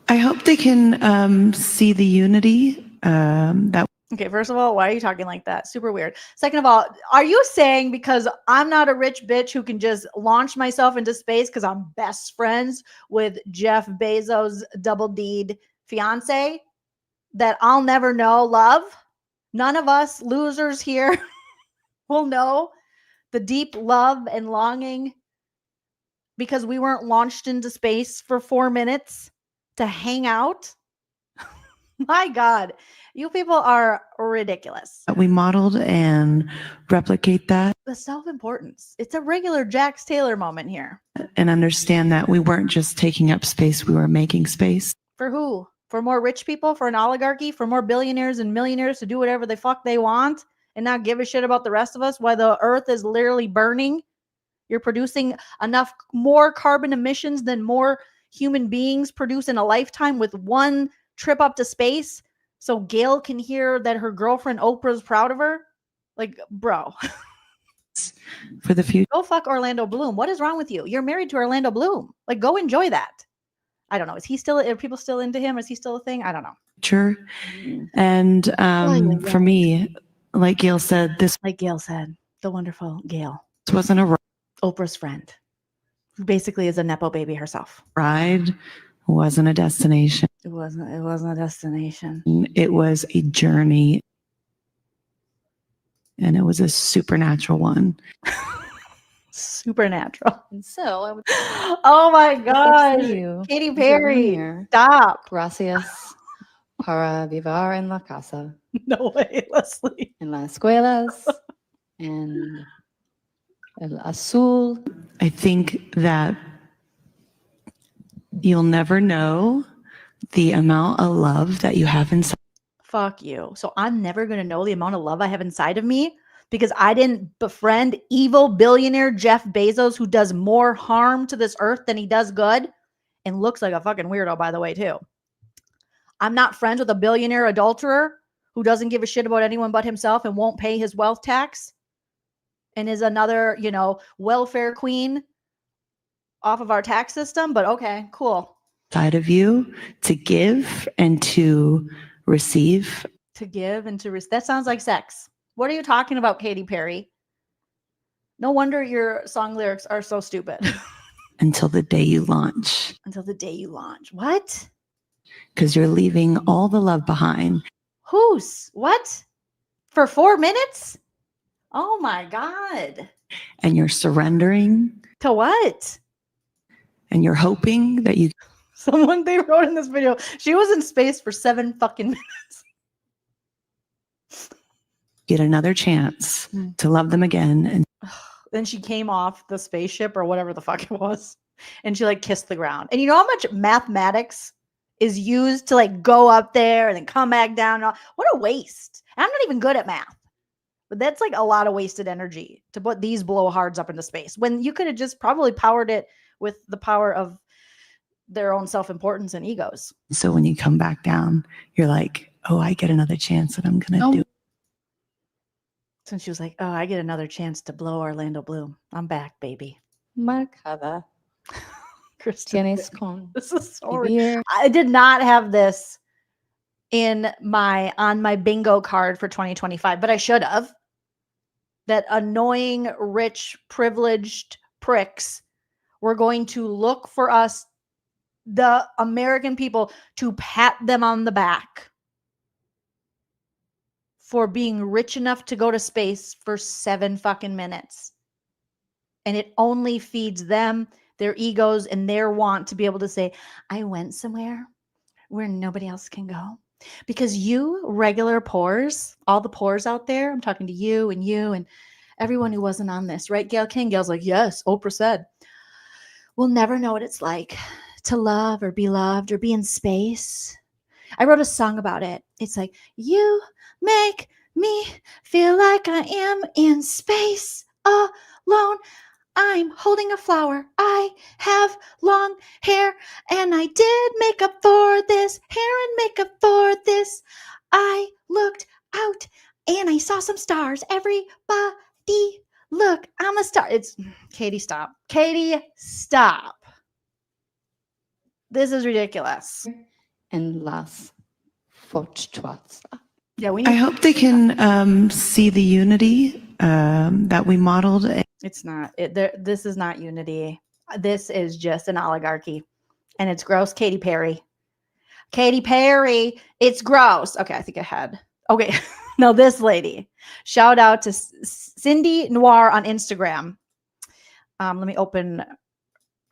I hope they can see the unity that. Okay, first of all, why are you talking like that? Super weird. Second of all, are you saying because I'm not a rich bitch who can just launch myself into space because I'm best friends with Jeff Bezos' double deed fiance that I'll never know love? None of us losers here will know the deep love and longing because we weren't launched into space for 4 minutes to hang out. My God, you people are ridiculous. We modeled and replicate that. The self-importance. It's a regular Jax Taylor moment here. And understand that we weren't just taking up space, we were making space. For who? For more rich people? For an oligarchy? For more billionaires and millionaires to do whatever the fuck they want and not give a shit about the rest of us while the earth is literally burning? You're producing enough more carbon emissions than more human beings produce in a lifetime with one trip up to space so Gail can hear that her girlfriend Oprah's proud of her? Like, bro. For the future. Go fuck Orlando Bloom. What is wrong with you? You're married to Orlando Bloom. Like, go enjoy that. I don't know. Are people still into him? Is he still a thing? I don't know. Sure. And for me, like Gail said, the wonderful Gail. This wasn't a Oprah's friend, who basically is a Nepo baby herself. ride, wasn't a destination. It wasn't a destination. It was a journey. And it was a supernatural one. Supernatural. And so I would Oh my like God. to say to you, Katy and to everyone Perry. here, Stop. gracias para vivir en la casa, No way, Leslie. en las escuelas, en el azul. I think that you'll never know the amount of love that you have inside. Fuck you. So I'm never going to know the amount of love I have inside of me because I didn't befriend evil billionaire Jeff Bezos, who does more harm to this earth than he does good and looks like a fucking weirdo, by the way, too. I'm not friends with a billionaire adulterer who doesn't give a shit about anyone but himself and won't pay his wealth tax and is another, welfare queen off of our tax system. But okay, cool. Side of you to give and to receive. To give and to receive. That sounds like sex. What are you talking about, Katy Perry? No wonder your song lyrics are so stupid. Until the day you launch. Until the day you launch. What? Because you're leaving all the love behind. Whose? What? For 4 minutes? Oh my God. And you're surrendering. To what? And you're hoping that you. Someone they wrote in this video, she was in space for 7 fucking minutes. Get another chance to love them again. And then she came off the spaceship or whatever the fuck it was. And she kissed the ground. And you know how much mathematics is used to go up there and then come back down? What a waste. And I'm not even good at math. But that's a lot of wasted energy to put these blowhards up into space when you could have just probably powered it with the power of their own self-importance and egos. So when you come back down, you're like, oh, I get another chance and I'm going to do it. So she was like, oh, I get another chance to blow Orlando Bloom. I'm back, baby. Marcada. Tienes con This is so vivir. I did not have this on my bingo card for 2025, but I should have. that annoying, rich, privileged pricks were going to look for us, the American people, to pat them on the back for being rich enough to go to space for 7 fucking minutes. And it only feeds them, their egos, and their want to be able to say, I went somewhere where nobody else can go. Because you regular pores, all the pores out there, I'm talking to you and everyone who wasn't on this, right? Gail King. Gail's like, yes, Oprah said, we'll never know what it's like to love or be loved or be in space. I wrote a song about it. It's like, you make me feel like I am in space alone. I'm holding a flower. I have long hair, and I did makeup for this, hair and makeup for this. I looked out and I saw some stars. Everybody look, I'm a star. It's Katie, stop. Katie, stop. This is ridiculous. And las fortuata. Yeah, we I hope they can see the unity that we modeled. It's not. This is not unity. This is just an oligarchy. And it's gross. Katy Perry. Katy Perry. It's gross. Okay, I think I had. Okay. No, this lady. Shout out to Cindy Noir on Instagram. Let me open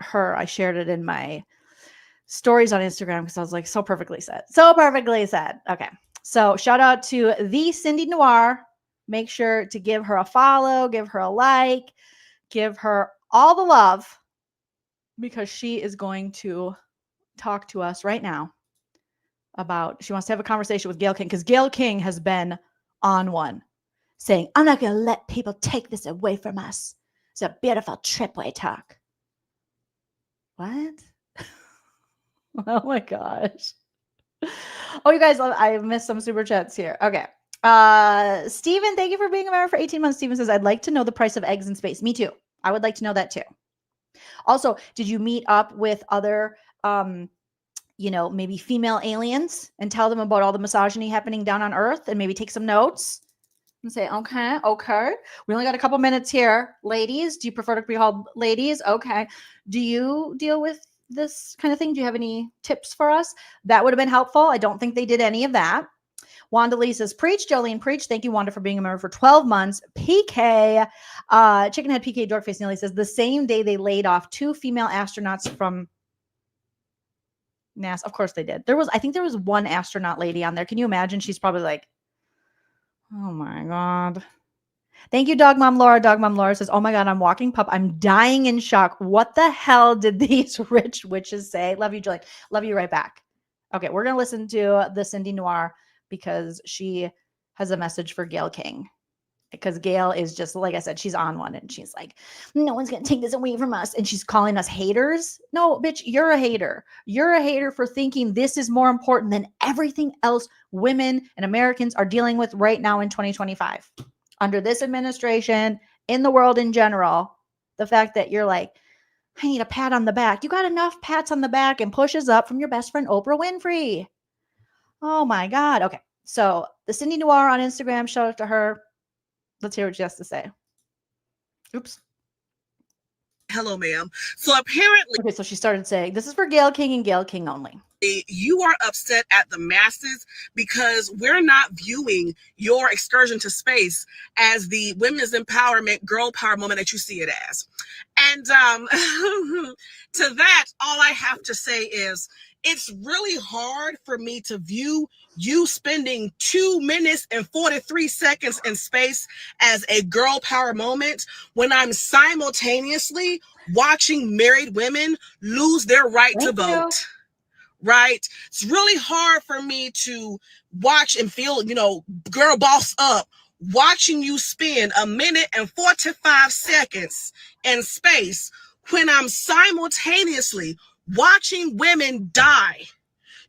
her. I shared it in my stories on Instagram because I was like, so perfectly said. So perfectly said. Okay. So shout out to the Cindy Noir. Make sure to give her a follow, give her a like, give her all the love, because she is going to talk to us right now about, she wants to have a conversation with Gail King, because Gail King has been on one saying, I'm not going to let people take this away from us. It's a beautiful tripway talk. What? Oh my gosh. Oh, you guys, I missed some super chats here. Okay. Steven, thank you for being a member for 18 months. Steven says, I'd like to know the price of eggs in space. Me too. I would like to know that too. Also, did you meet up with other, maybe female aliens and tell them about all the misogyny happening down on Earth and maybe take some notes and say, okay. We only got a couple minutes here. Ladies, do you prefer to be called ladies? Okay. Do you deal with this kind of thing? Do you have any tips for us? That would have been helpful. I don't think they did any of that. Wanda Lee says, preach, Jolene, preach. Thank you, Wanda, for being a member for 12 months. PK, Chickenhead PK Dorkface Nelly says, the same day they laid off 2 female astronauts from NASA. Of course they did. I think there was one astronaut lady on there. Can you imagine? She's probably like, oh my God. Thank you, Dog Mom Laura. Dog Mom Laura says, oh my God, I'm walking pup. I'm dying in shock. What the hell did these rich witches say? Love you, Jolene. Love you right back. Okay, we're going to listen to the Cindy Noir because she has a message for Gail King. Because Gail is just, like I said, she's on one and she's like, no one's going to take this away from us. And she's calling us haters. No, bitch, you're a hater. You're a hater for thinking this is more important than everything else women and Americans are dealing with right now in 2025. Under this administration, in the world in general, the fact that you're like, I need a pat on the back. You got enough pats on the back and pushes up from your best friend, Oprah Winfrey. Oh my God. Okay. So the Cindy Noir on Instagram, shout out to her. Let's hear what she has to say. Oops. Hello, ma'am. So apparently, okay, so she started saying, this is for Gail King and Gail King only. You are upset at the masses because we're not viewing your excursion to space as the women's empowerment, girl power moment that you see it as. And to that, all I have to say is it's really hard for me to view you spending 2 minutes and 43 seconds in space as a girl power moment when I'm simultaneously watching married women lose their right to vote. Right? It's really hard for me to watch and feel, girl boss up, watching you spend 1 minute and 45 seconds in space when I'm simultaneously watching women die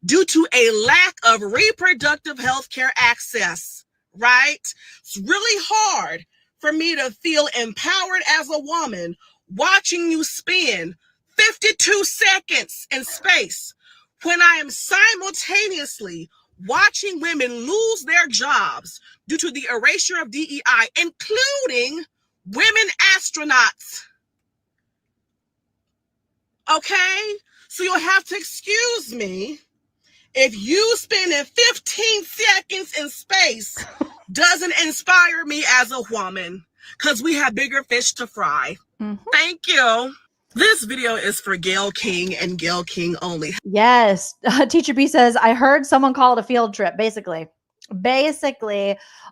due to a lack of reproductive health care access, right? It's really hard for me to feel empowered as a woman watching you spend 52 seconds in space when I am simultaneously watching women lose their jobs due to the erasure of DEI, including women astronauts. Okay? So you'll have to excuse me if you spending 15 seconds in space doesn't inspire me as a woman, because we have bigger fish to fry. Thank you. This video is for Gail King and Gail King only. Yes. Teacher B says, I heard someone call it a field trip. Basically,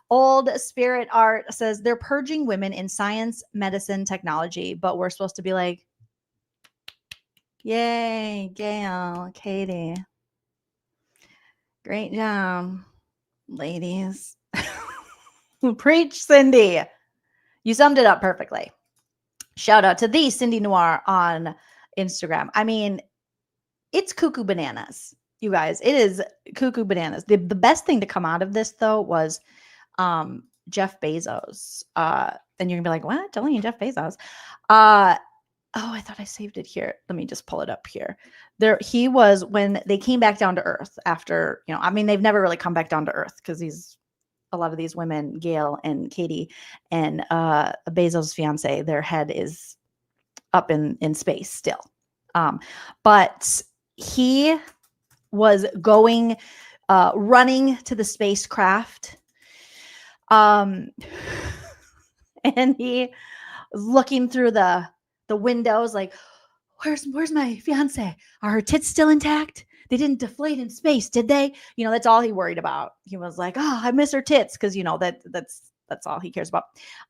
Old Spirit Art says they're purging women in science, medicine, technology, but we're supposed to be like, yay, Gail, Katie. Great job, ladies. Preach, Cindy. You summed it up perfectly. Shout out to the Cindy Noir on Instagram. I mean, it's cuckoo bananas, you guys. It is cuckoo bananas. The best thing to come out of this, though, was Jeff Bezos. And you're going to be like, what? Jolene, Jeff Bezos. Oh, I thought I saved it here. Let me just pull it up here. He was, when they came back down to earth after, I mean, they've never really come back down to earth because a lot of these women, Gail and Katy and Bezos' fiance, their head is up in space still. But he was going, running to the spacecraft. And he was looking through the windows like, where's my fiance? Are her tits still intact? They didn't deflate in space, did they? That's all he worried about. He was like, oh, I miss her tits. Cause that's all he cares about.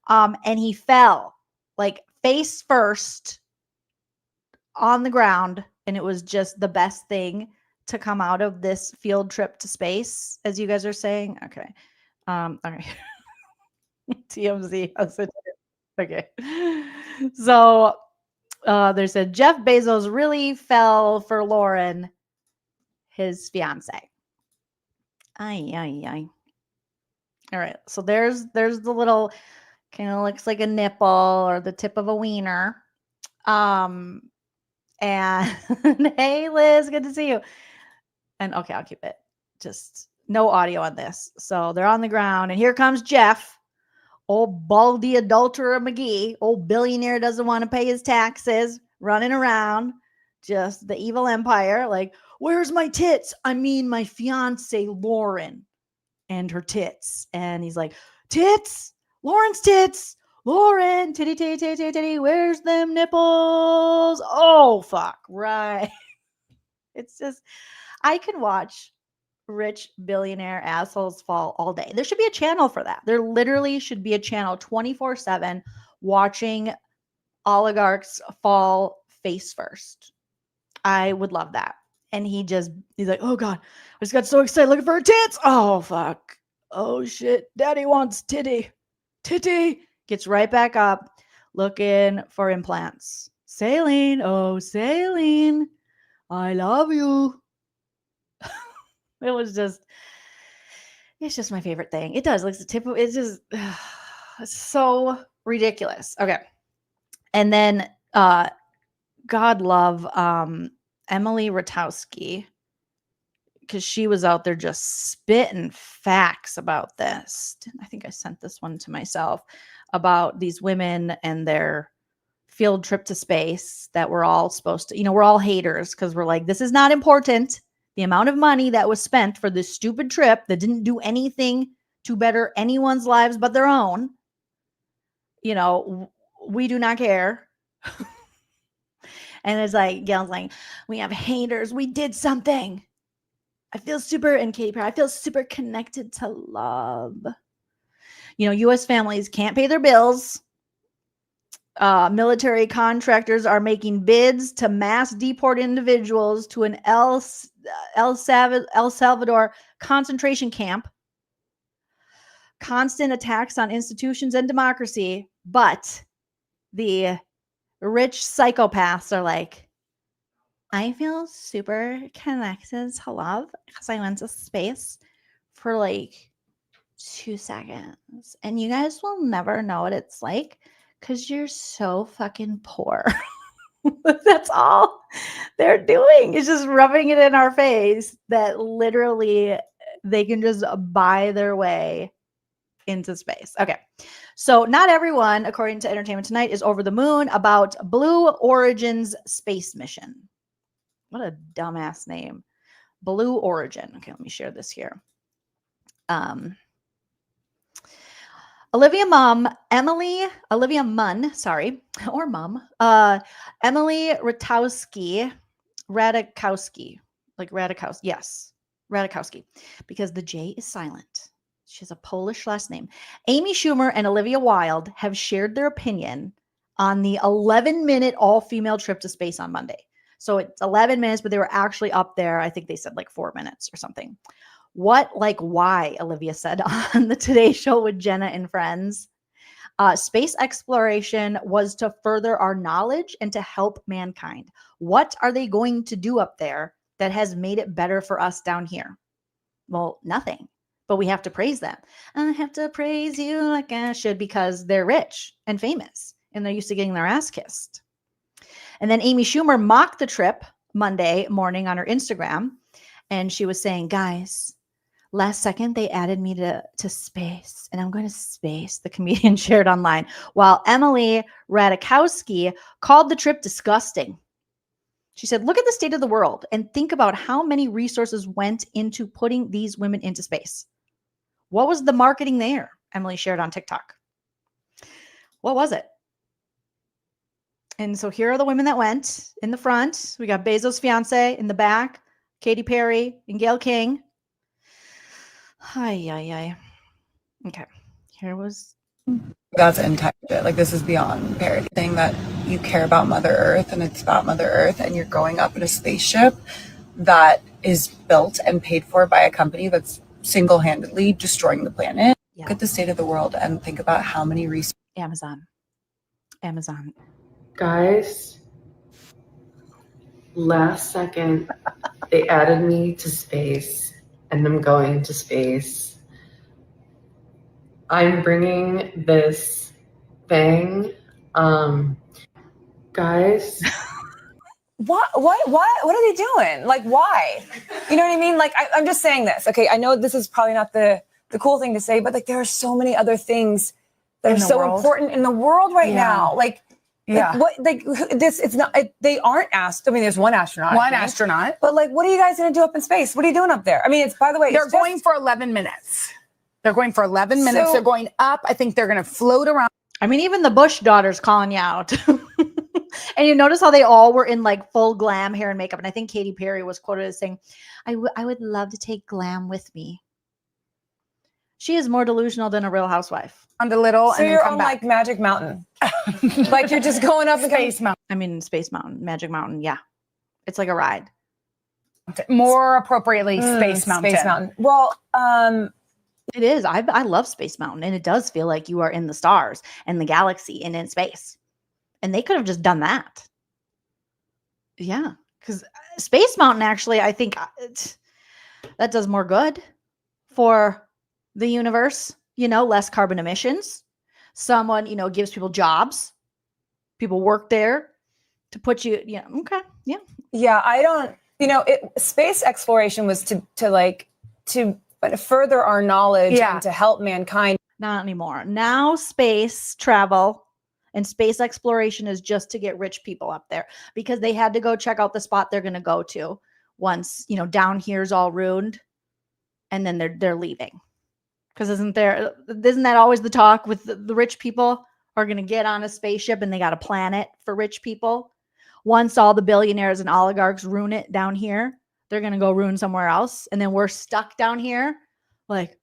And he fell like face first on the ground. And it was just the best thing to come out of this field trip to space, as you guys are saying. Okay. All right. TMZ. Okay. So they said Jeff Bezos really fell for Lauren, his fiance. Ay. All right. So there's the little, kind of looks like a nipple or the tip of a wiener. And hey, Liz, good to see you. And okay, I'll keep it. Just no audio on this. So they're on the ground, and here comes Jeff, old baldy adulterer McGee, old billionaire doesn't want to pay his taxes, running around, just the evil empire. Like, where's my tits? I mean, my fiance Lauren and her tits. And he's like, tits, Lauren's tits. Lauren, titty, where's them nipples? Oh, fuck, right. It's just, I can watch rich billionaire assholes fall all day. There should be a channel for that. There literally should be a channel 24/7 watching oligarchs fall face first. I would love that. And he's like, oh God, I just got so excited looking for her tits. Oh, fuck. Oh, shit. Daddy wants titty. Gets right back up looking for implants. Saline. Oh, Saline. I love you. It's just my favorite thing. It does. Like the tip of it's just it's so ridiculous. Okay. And then God love Emily Ratajkowski, because she was out there just spitting facts about this. I think I sent this one to myself about these women and their field trip to space that we're all supposed to, we're all haters because we're like, this is not important. The amount of money that was spent for this stupid trip that didn't do anything to better anyone's lives but their own, we do not care. And it's like, Gail's like, we have haters. We did something. I feel super, and Katy Perry, I feel super connected to love. U.S. families can't pay their bills. Military contractors are making bids to mass deport individuals to an El Salvador concentration camp. Constant attacks on institutions and democracy. But the rich psychopaths are like, I feel super connected to love because I went to space for like 2 seconds. And you guys will never know what it's like because you're so fucking poor. That's all they're doing is just rubbing it in our face that literally they can just buy their way into space. Okay. So not everyone, according to Entertainment Tonight, is over the moon about Blue Origin's space mission. What a dumbass name. Blue Origin. Okay, let me share this here. Olivia Munn, Emily Ratajkowski, yes, Ratajkowski, because the J is silent. She has a Polish last name. Amy Schumer and Olivia Wilde have shared their opinion on the 11-minute all-female trip to space on Monday. So it's 11 minutes, but they were actually up there. I think they said like 4 minutes or something. Why, Olivia said on the Today Show with Jenna and Friends. Space exploration was to further our knowledge and to help mankind. What are they going to do up there that has made it better for us down here? Well, nothing. But we have to praise them. I have to praise you like I should because they're rich and famous and they're used to getting their ass kissed. And then Amy Schumer mocked the trip Monday morning on her Instagram. And she was saying, guys, last second they added me to space and I'm going to space, the comedian shared online. While Emily Ratajkowski called the trip disgusting. She said, look at the state of the world and think about how many resources went into putting these women into space. What was the marketing there? Emily shared on TikTok. What was it? And so here are the women that went in the front. We got Bezos' fiance in the back, Katy Perry and Gail King. Okay. Here was. That's intelligent. Like, this is beyond parody. Thing that you care about Mother Earth and it's about Mother Earth and you're going up in a spaceship that is built and paid for by a company that's single-handedly destroying the planet. Yeah. Look at the state of the world and think about how many resources. Amazon. Guys, last second, they added me to space and I'm going to space. I'm bringing this thing. Guys. What are they doing? Like, why? You know what I mean? Like, I'm just saying this. Okay, I know this is probably not the cool thing to say, but like, there are so many other things that are so important in the world right now. Like, it's not. They aren't asked. I mean, there's one astronaut. But like, what are you guys gonna do up in space? What are you doing up there? I mean, by the way, they're going for 11 minutes. They're going for 11 minutes. They're going up. I think they're gonna float around. I mean, even the Bush daughters calling you out. And you notice how they all were in like full glam hair and makeup. And I think Katy Perry was quoted as saying, I would love to take glam with me. She is more delusional than a Real Housewife. On the little, so and you're on like Magic Mountain. Like you're just going up Space Mountain. I mean, Space Mountain, Magic Mountain. Yeah. It's like a ride. More appropriately, Space Mountain. Space Mountain. Well, it is. I love Space Mountain. And it does feel like you are in the stars and the galaxy and in space. And they could have just done that. Yeah. Because Space Mountain, actually, I think that does more good for the universe. You know, less carbon emissions. Someone, you know, gives people jobs. People work there to put you, okay. Yeah. Yeah. I don't, space exploration was to further our knowledge and to help mankind. Not anymore. Now space travel and space exploration is just to get rich people up there because they had to go check out the spot they're going to go to once, down here's all ruined and then they're leaving. Because isn't that always the talk with the rich people are going to get on a spaceship and they got a planet for rich people. Once all the billionaires and oligarchs ruin it down here, they're going to go ruin somewhere else. And then we're stuck down here like,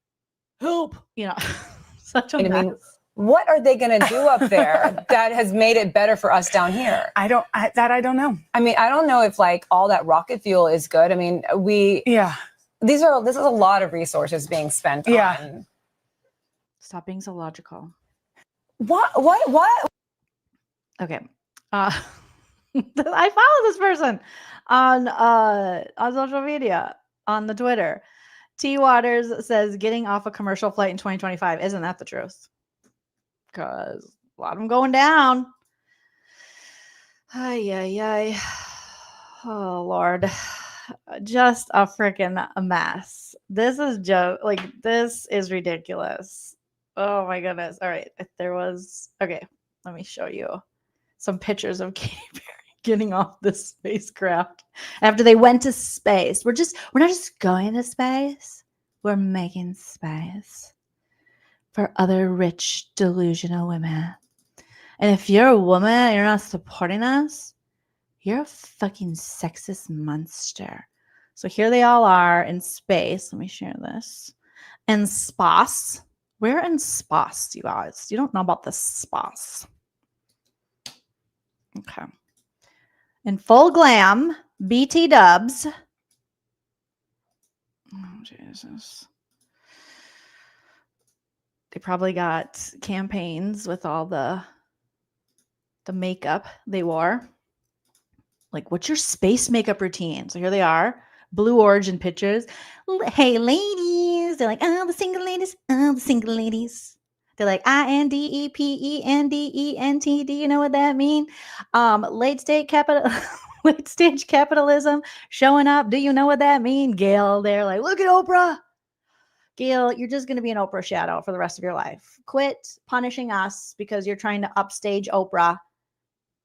help, such a mess. Mean, what are they going to do up there that has made it better for us down here? I don't know. I mean, I don't know if like all that rocket fuel is good. I mean, this is a lot of resources being spent on. Stop being so logical. What? Okay. I follow this person on social media, on the Twitter. T Waters says getting off a commercial flight in 2025. Isn't that the truth? Because a lot of them going down. Ay. Oh, Lord. just a freaking mess. This is this is ridiculous. Oh my goodness. All right. Okay, let me show you some pictures of Katy Perry getting off the spacecraft after they went to space. We're not just going to space. We're making space for other rich, delusional women. And if you're a woman and you're not supporting us, you're a fucking sexist monster. So here they all are in space. Let me share this. In space. We're in space, you guys. You don't know about the space. Okay. In full glam, BT dubs. Oh, Jesus. They probably got campaigns with all the makeup they wore. Like, what's your space makeup routine? So here they are, Blue Origin pictures. Hey, ladies. They're like, oh, the single ladies. Oh, the single ladies. They're like, INDEPENDENT. Do you know what that means? Late stage capitalism showing up. Do you know what that means? Gail, they're like, look at Oprah. Gail, you're just going to be an Oprah shadow for the rest of your life. Quit punishing us because you're trying to upstage Oprah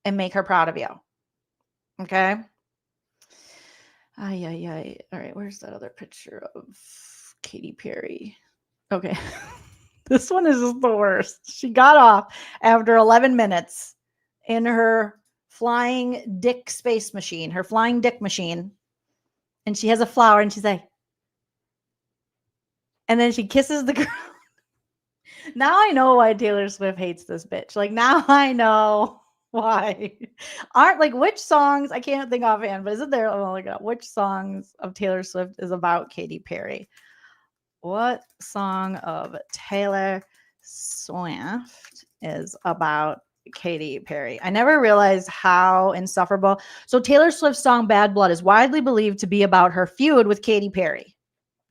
and make her proud of you. Okay. All right. Where's that other picture of Katy Perry? Okay. This one is just the worst. She got off after 11 minutes in her flying dick space machine, her flying dick machine. And she has a flower and she's like, and then she kisses the girl. Now I know why Taylor Swift hates this bitch. Like, now I know why. Which songs, I can't think offhand, but isn't there, oh my God, which songs of Taylor Swift is about Katy Perry? What song of Taylor Swift is about Katy Perry? I never realized how insufferable. So Taylor Swift's song Bad Blood is widely believed to be about her feud with Katy Perry.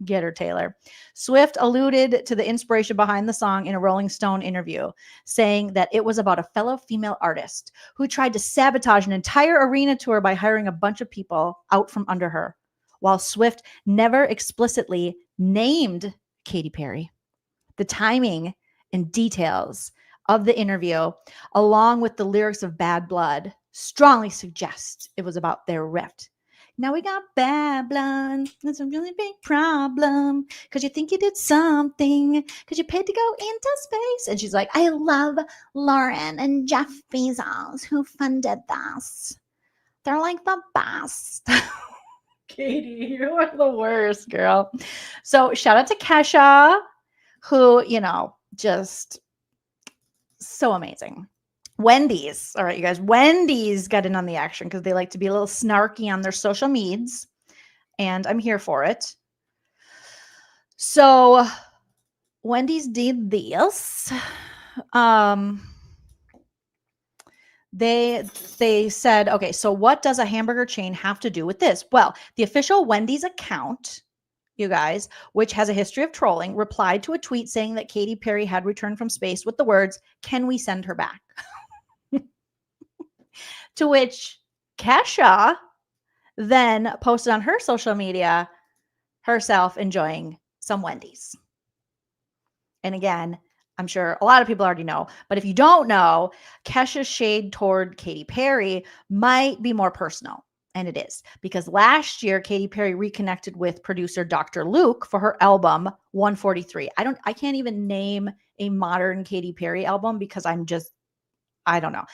Get her, Taylor. Swift alluded to the inspiration behind the song in a Rolling Stone interview, saying that it was about a fellow female artist who tried to sabotage an entire arena tour by hiring a bunch of people out from under her. While Swift never explicitly named Katy Perry, the timing and details of the interview, along with the lyrics of Bad Blood, strongly suggest it was about their rift. Now we got bad blood. That's a really big problem because you think you did something because you paid to go into space. And she's like, I love Lauren and Jeff Bezos who funded this. They're like the best. Katie, you are the worst, girl. So shout out to Kesha, who, just so amazing. Wendy's. All right, you guys. Wendy's got in on the action because they like to be a little snarky on their social medias. And I'm here for it. So Wendy's did this. They said, okay, so what does a hamburger chain have to do with this? Well, the official Wendy's account, you guys, which has a history of trolling, replied to a tweet saying that Katy Perry had returned from space with the words, "Can we send her back?" To which Kesha then posted on her social media herself enjoying some Wendy's. And again, I'm sure a lot of people already know, but if you don't know, Kesha's shade toward Katy Perry might be more personal. And it is, because last year, Katy Perry reconnected with producer Dr. Luke for her album 143. I can't even name a modern Katy Perry album because I don't know.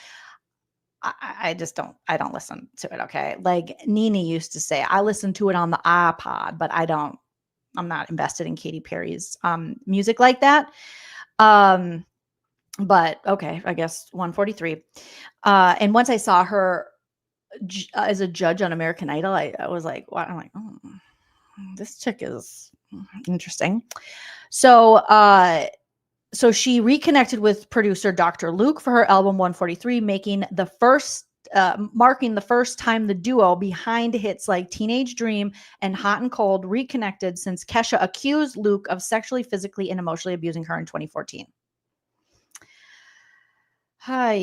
I don't listen to it. Okay. Like Nene used to say, I listen to it on the iPod, but I'm not invested in Katy Perry's music like that. But okay, I guess 143. And once I saw her as a judge on American Idol, I was like, what? I'm like, oh, this chick is interesting. So she reconnected with producer Dr. Luke for her album 143, marking the first time the duo behind hits like Teenage Dream and Hot and Cold reconnected since Kesha accused Luke of sexually, physically, and emotionally abusing her in 2014. Hi,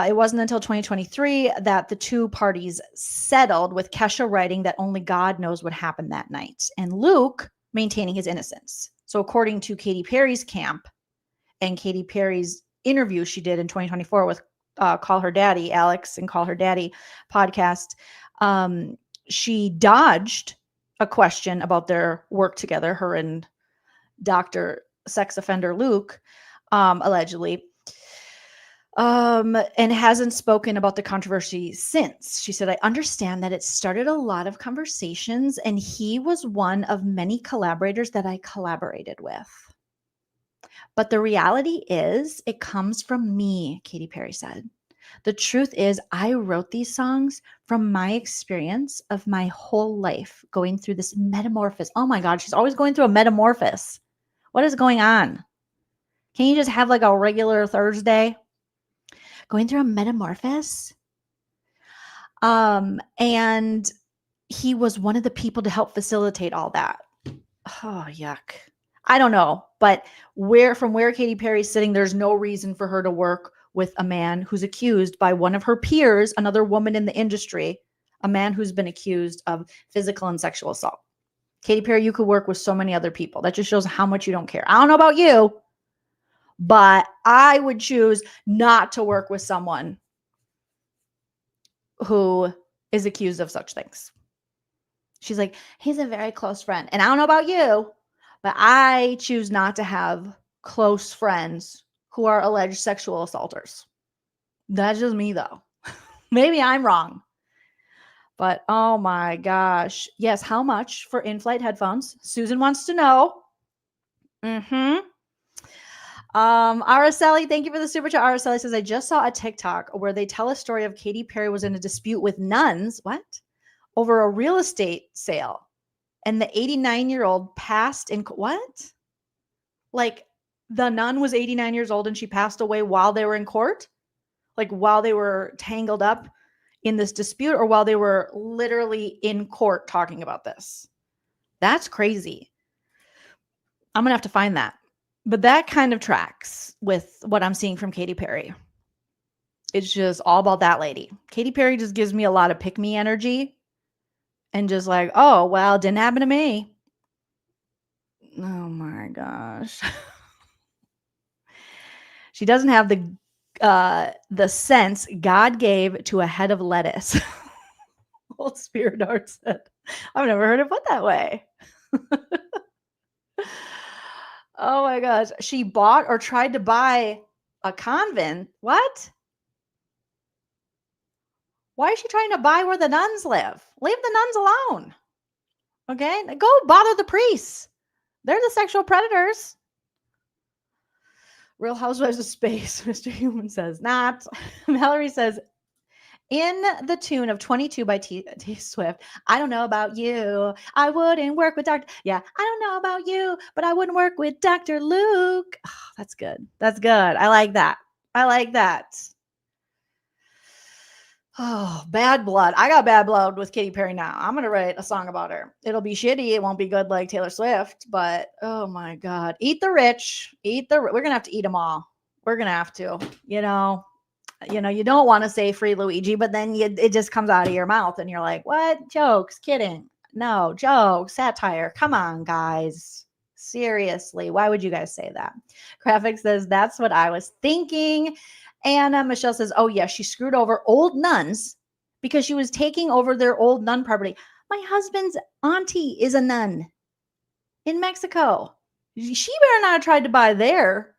it wasn't until 2023 that the two parties settled, with Kesha writing that only God knows what happened that night, and Luke maintaining his innocence. So according to Katy Perry's camp and Katy Perry's interview she did in 2024 with Call Her Daddy, Alex and Call Her Daddy podcast, she dodged a question about their work together, her and Dr. Sex Offender Luke, allegedly. And hasn't spoken about the controversy since. She said, I understand that it started a lot of conversations, and he was one of many collaborators that I collaborated with. But the reality is, it comes from me, Katy Perry said. The truth is, I wrote these songs from my experience of my whole life going through this metamorphosis. Oh my God, she's always going through a metamorphosis. What is going on? Can you just have like a regular Thursday? Going through a metamorphosis. And he was one of the people to help facilitate all that. Oh, yuck. I don't know, but from where Katy Perry's sitting, there's no reason for her to work with a man who's accused by one of her peers, another woman in the industry, a man who's been accused of physical and sexual assault. Katy Perry, you could work with so many other people. That just shows how much you don't care. I don't know about you, but I would choose not to work with someone who is accused of such things. She's like, he's a very close friend. And I don't know about you, but I choose not to have close friends who are alleged sexual assaulters. That's just me, though. Maybe I'm wrong. But oh my gosh. Yes, how much for in-flight headphones? Susan wants to know. Araceli, thank you for the super chat. Araceli says, I just saw a TikTok where they tell a story of Katy Perry was in a dispute with nuns. What? Over a real estate sale. And the 89-year-old passed in what? Like the nun was 89 years old and she passed away while they were in court? Like while they were tangled up in this dispute, or while they were literally in court talking about this? That's crazy. I'm going to have to find that. But that kind of tracks with what I'm seeing from Katy Perry. It's just all about that lady. Katy Perry just gives me a lot of pick-me energy. And just like, oh, well, it didn't happen to me. Oh my gosh. She doesn't have the sense God gave to a head of lettuce. Old Spirit Art said, I've never heard it put that way. Oh my gosh. She bought or tried to buy a convent. What? Why is she trying to buy where the nuns live? Leave the nuns alone. Okay? Go bother the priests. They're the sexual predators. Real Housewives of Space, Mr. Human says. Not. Valerie says, in the tune of 22 by T Swift, I don't know about you. I wouldn't work with Dr. Yeah, I don't know about you, but I wouldn't work with Dr. Luke. Oh, that's good. That's good. I like that. I like that. Oh, bad blood. I got bad blood with Katy Perry now. I'm going to write a song about her. It'll be shitty. It won't be good like Taylor Swift, but oh my God. Eat the rich. We're going to have to eat them all. We're going to have to, you don't want to say free Luigi, but then it just comes out of your mouth and you're like, what? Jokes, kidding. No, jokes, satire. Come on, guys. Seriously. Why would you guys say that? Graphic says, that's what I was thinking. And Michelle says, oh, yeah, she screwed over old nuns because she was taking over their old nun property. My husband's auntie is a nun in Mexico. She better not have tried to buy their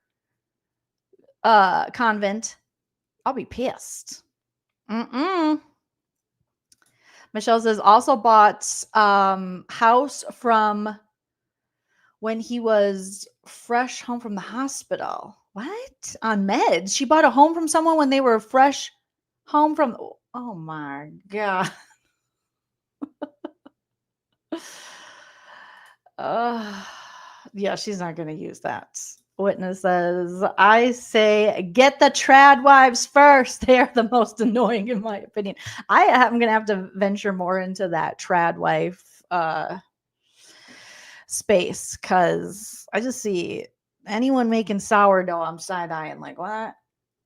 convent. I'll be pissed. Michelle says, also bought house from when he was fresh home from the hospital. What? On meds? She bought a home from someone when they were fresh home from... Oh my God. Yeah, she's not going to use that. Witness says, I say, get the trad wives first. They are the most annoying, in my opinion. I'm going to have to venture more into that trad wife space, because I just see anyone making sourdough, I'm side-eyeing like, what?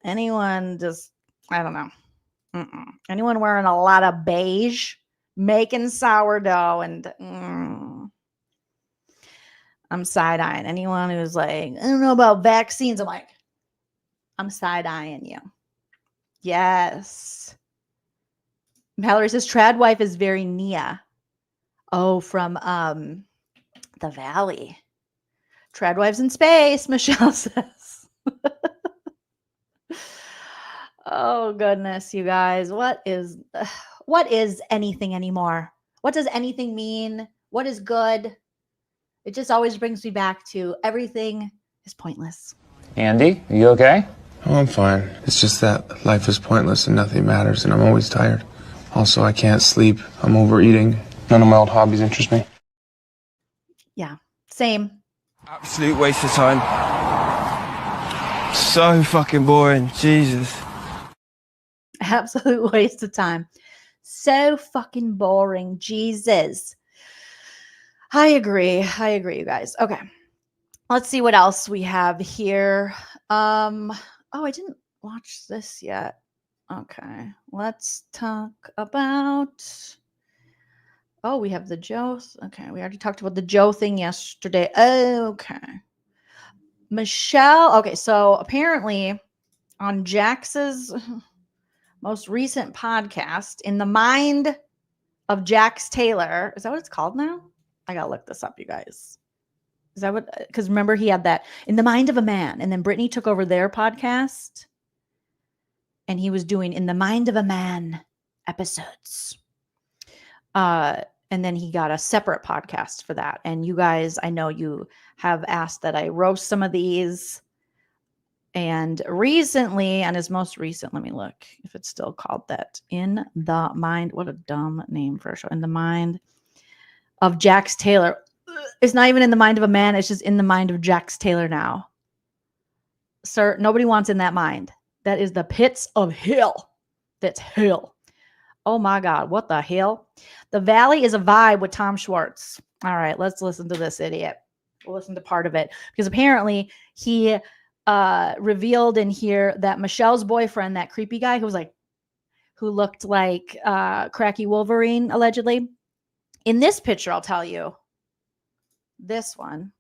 anyone just, I don't know. Anyone wearing a lot of beige, making sourdough, and I'm side-eyeing anyone who's like, I don't know about vaccines. I'm like, I'm side-eyeing you. Yes. Mallory says, trad wife is very Nia. Oh, from The Valley. Trad wives in space, Michelle says. Oh, goodness, you guys. What is anything anymore? What does anything mean? What is good? It just always brings me back to everything is pointless. Andy, are you okay? Oh, I'm fine. It's just that life is pointless and nothing matters, and I'm always tired. Also, I can't sleep. I'm overeating. None of my old hobbies interest me. Yeah, same. Absolute waste of time. So fucking boring. Jesus. Absolute waste of time. So fucking boring. Jesus. I agree, you guys. Okay. Let's see what else we have here. Oh, I didn't watch this yet. Okay. Let's talk about, oh, we have the Joe. Okay. We already talked about the Joe thing yesterday. Okay. Michelle. Okay. So apparently on Jax's most recent podcast, In the Mind of Jax Taylor, is that what it's called now? I gotta look this up, you guys. Is that what? Because remember, he had that In the Mind of a Man, and then Brittany took over their podcast, and he was doing In the Mind of a Man episodes. And then he got a separate podcast for that. And you guys, I know you have asked that I roast some of these. And recently, on his most recent, let me look if it's still called that. In the Mind, what a dumb name for a show. In the Mind of Jax Taylor. It's not even In the Mind of a Man. It's just In the Mind of Jax Taylor now. Sir, nobody wants In that mind. That is the pits of hell. That's hell. Oh my God. What the hell? The Valley is a vibe with Tom Schwarz. All right. Let's listen to this idiot. We'll listen to part of it. Because apparently he revealed in here that Michelle's boyfriend, that creepy guy who looked like Cracky Wolverine, allegedly. In this picture, I'll tell you. This one.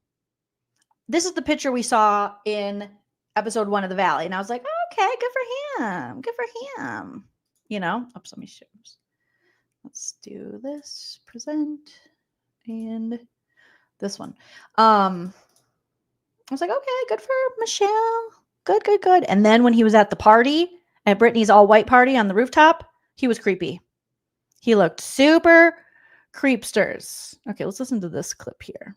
This is the picture we saw in episode 1 of The Valley. And I was like, okay, good for him. Good for him. You know, oops, let me show. Let's do this. Present. And this one. I was like, okay, good for Michelle. Good, good, good. And then when he was at the party, at Brittany's all-white party on the rooftop, he was creepy. He looked super creepsters. Okay, let's listen to this clip here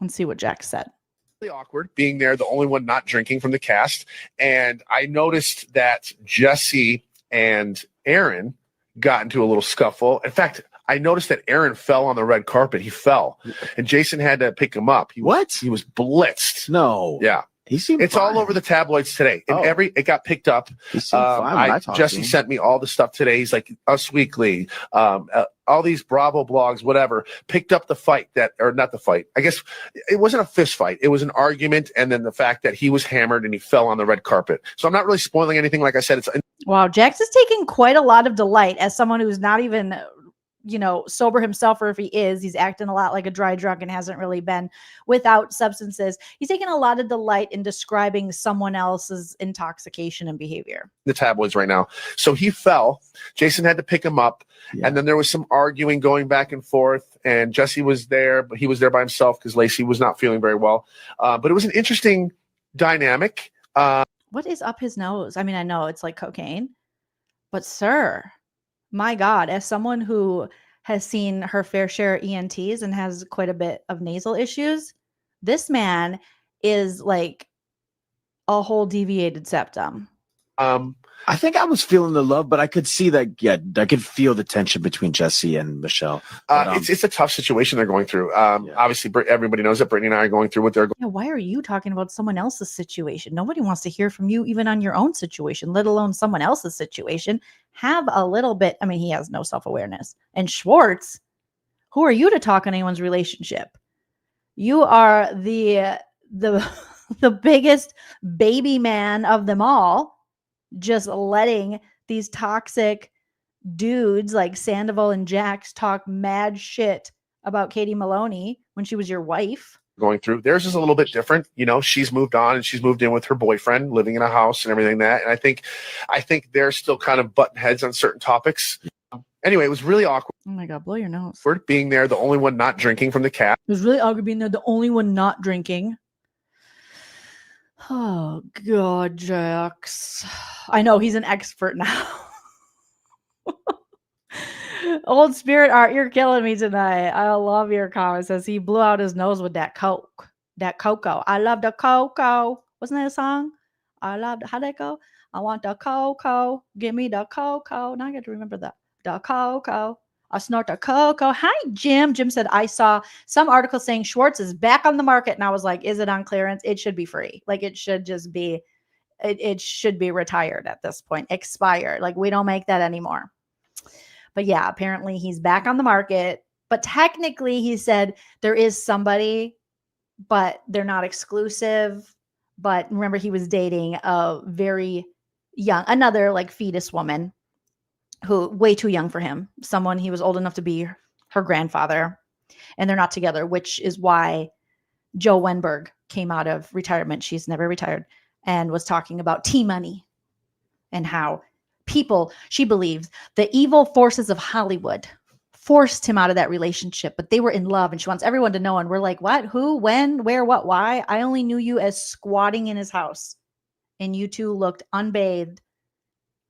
and see what Jax said. Really awkward being there, the only one not drinking from the cast. And I noticed that Jesse and Aaron got into a little scuffle. In fact, I noticed that Aaron fell on the red carpet. He fell, and Jason had to pick him up. He was blitzed. No. Yeah. He seemed It's fine. all over the tabloids today. And it got picked up. He seemed fine when I talked to Jesse him. sent me all the stuff today. He's like, Us Weekly, all these Bravo blogs, whatever, picked up the fight or not the fight. I guess it wasn't a fist fight. It was an argument. And then the fact that he was hammered and he fell on the red carpet. So I'm not really spoiling anything. Like I said, it's Wow, Jax is taking quite a lot of delight as someone who's not even, sober himself, or if he is, he's acting a lot like a dry drunk and hasn't really been without substances. He's taking a lot of delight in describing someone else's intoxication and behavior. the tabloids right now. So he fell. Jason had to pick him up. And then there was some arguing going back and forth. And Jesse was there, but he was there by himself because Lacey was not feeling very well. But it was an interesting dynamic. What is up his nose? I mean, I know it's like cocaine, but sir, my God, as someone who has seen her fair share of ENTs and has quite a bit of nasal issues, this man is like a whole deviated septum. I think I was feeling the love, but I could see that. Yeah, I could feel the tension between Jesse and Michelle. But, It's a tough situation they're going through. Obviously, everybody knows that Brittany and I are going through what they're going Yeah, why are you talking about someone else's situation? Nobody wants to hear from you even on your own situation, let alone someone else's situation. Have a little bit. I mean, he has no self-awareness. And Schwarz, who are you to talk on anyone's relationship? You are the the biggest baby man of them all, just letting these toxic dudes like Sandoval and Jax talk mad shit about Katie Maloney when she was your wife. Going through. Theirs is a little bit different. You know, she's moved on and she's moved in with her boyfriend, living in a house and everything that. And I think they're still kind of butting heads on certain topics. Anyway, it was really awkward. Oh my God, blow your nose. Being there, the only one not drinking from the cast. It was really awkward being there, the only one not drinking. Oh God, Jax. I know he's an expert now. Old Spirit Art, you're killing me tonight. I love your comment. Says he blew out his nose with that coke, that cocoa. I love the cocoa. Wasn't that a song? I love how'd that go? I want the cocoa. Give me the cocoa. Now I got to remember that. The cocoa. I snort the cocoa. Hi, Jim. Jim said, I saw some article saying Schwarz is back on the market. And I was like, is it on clearance? It should be free. Like it should just be, it should be retired at this point. Expired. Like we don't make that anymore. But yeah, apparently he's back on the market. But technically he said there is somebody, but they're not exclusive. But remember, he was dating a very young, another like fetus woman who way too young for him. Someone he was old enough to be her grandfather. And they're not together, which is why Joe Wenberg came out of retirement. She's never retired and was talking about T-Money and how people, she believes, the evil forces of Hollywood forced him out of that relationship, but they were in love and she wants everyone to know. And we're like, what, who, when, where, what, why? I only knew you as squatting in his house and you two looked unbathed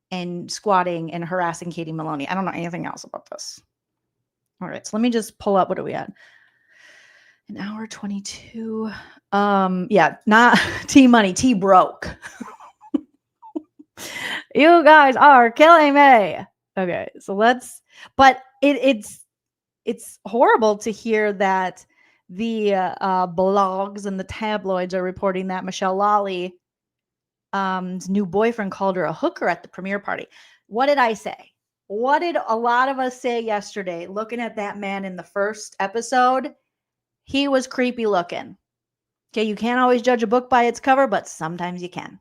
and squatting and harassing Katie Maloney. I don't know anything else about this. All right, so let me just pull up. What are we at? An hour 22. Yeah, not T-Money, T broke. You guys are killing me. Okay, so let's, but it's horrible to hear that the blogs and the tabloids are reporting that Michelle Lawley's new boyfriend called her a hooker at the premiere party. What did I say? What did a lot of us say yesterday? Looking at that man in the first episode, he was creepy looking. Okay, you can't always judge a book by its cover, but sometimes you can.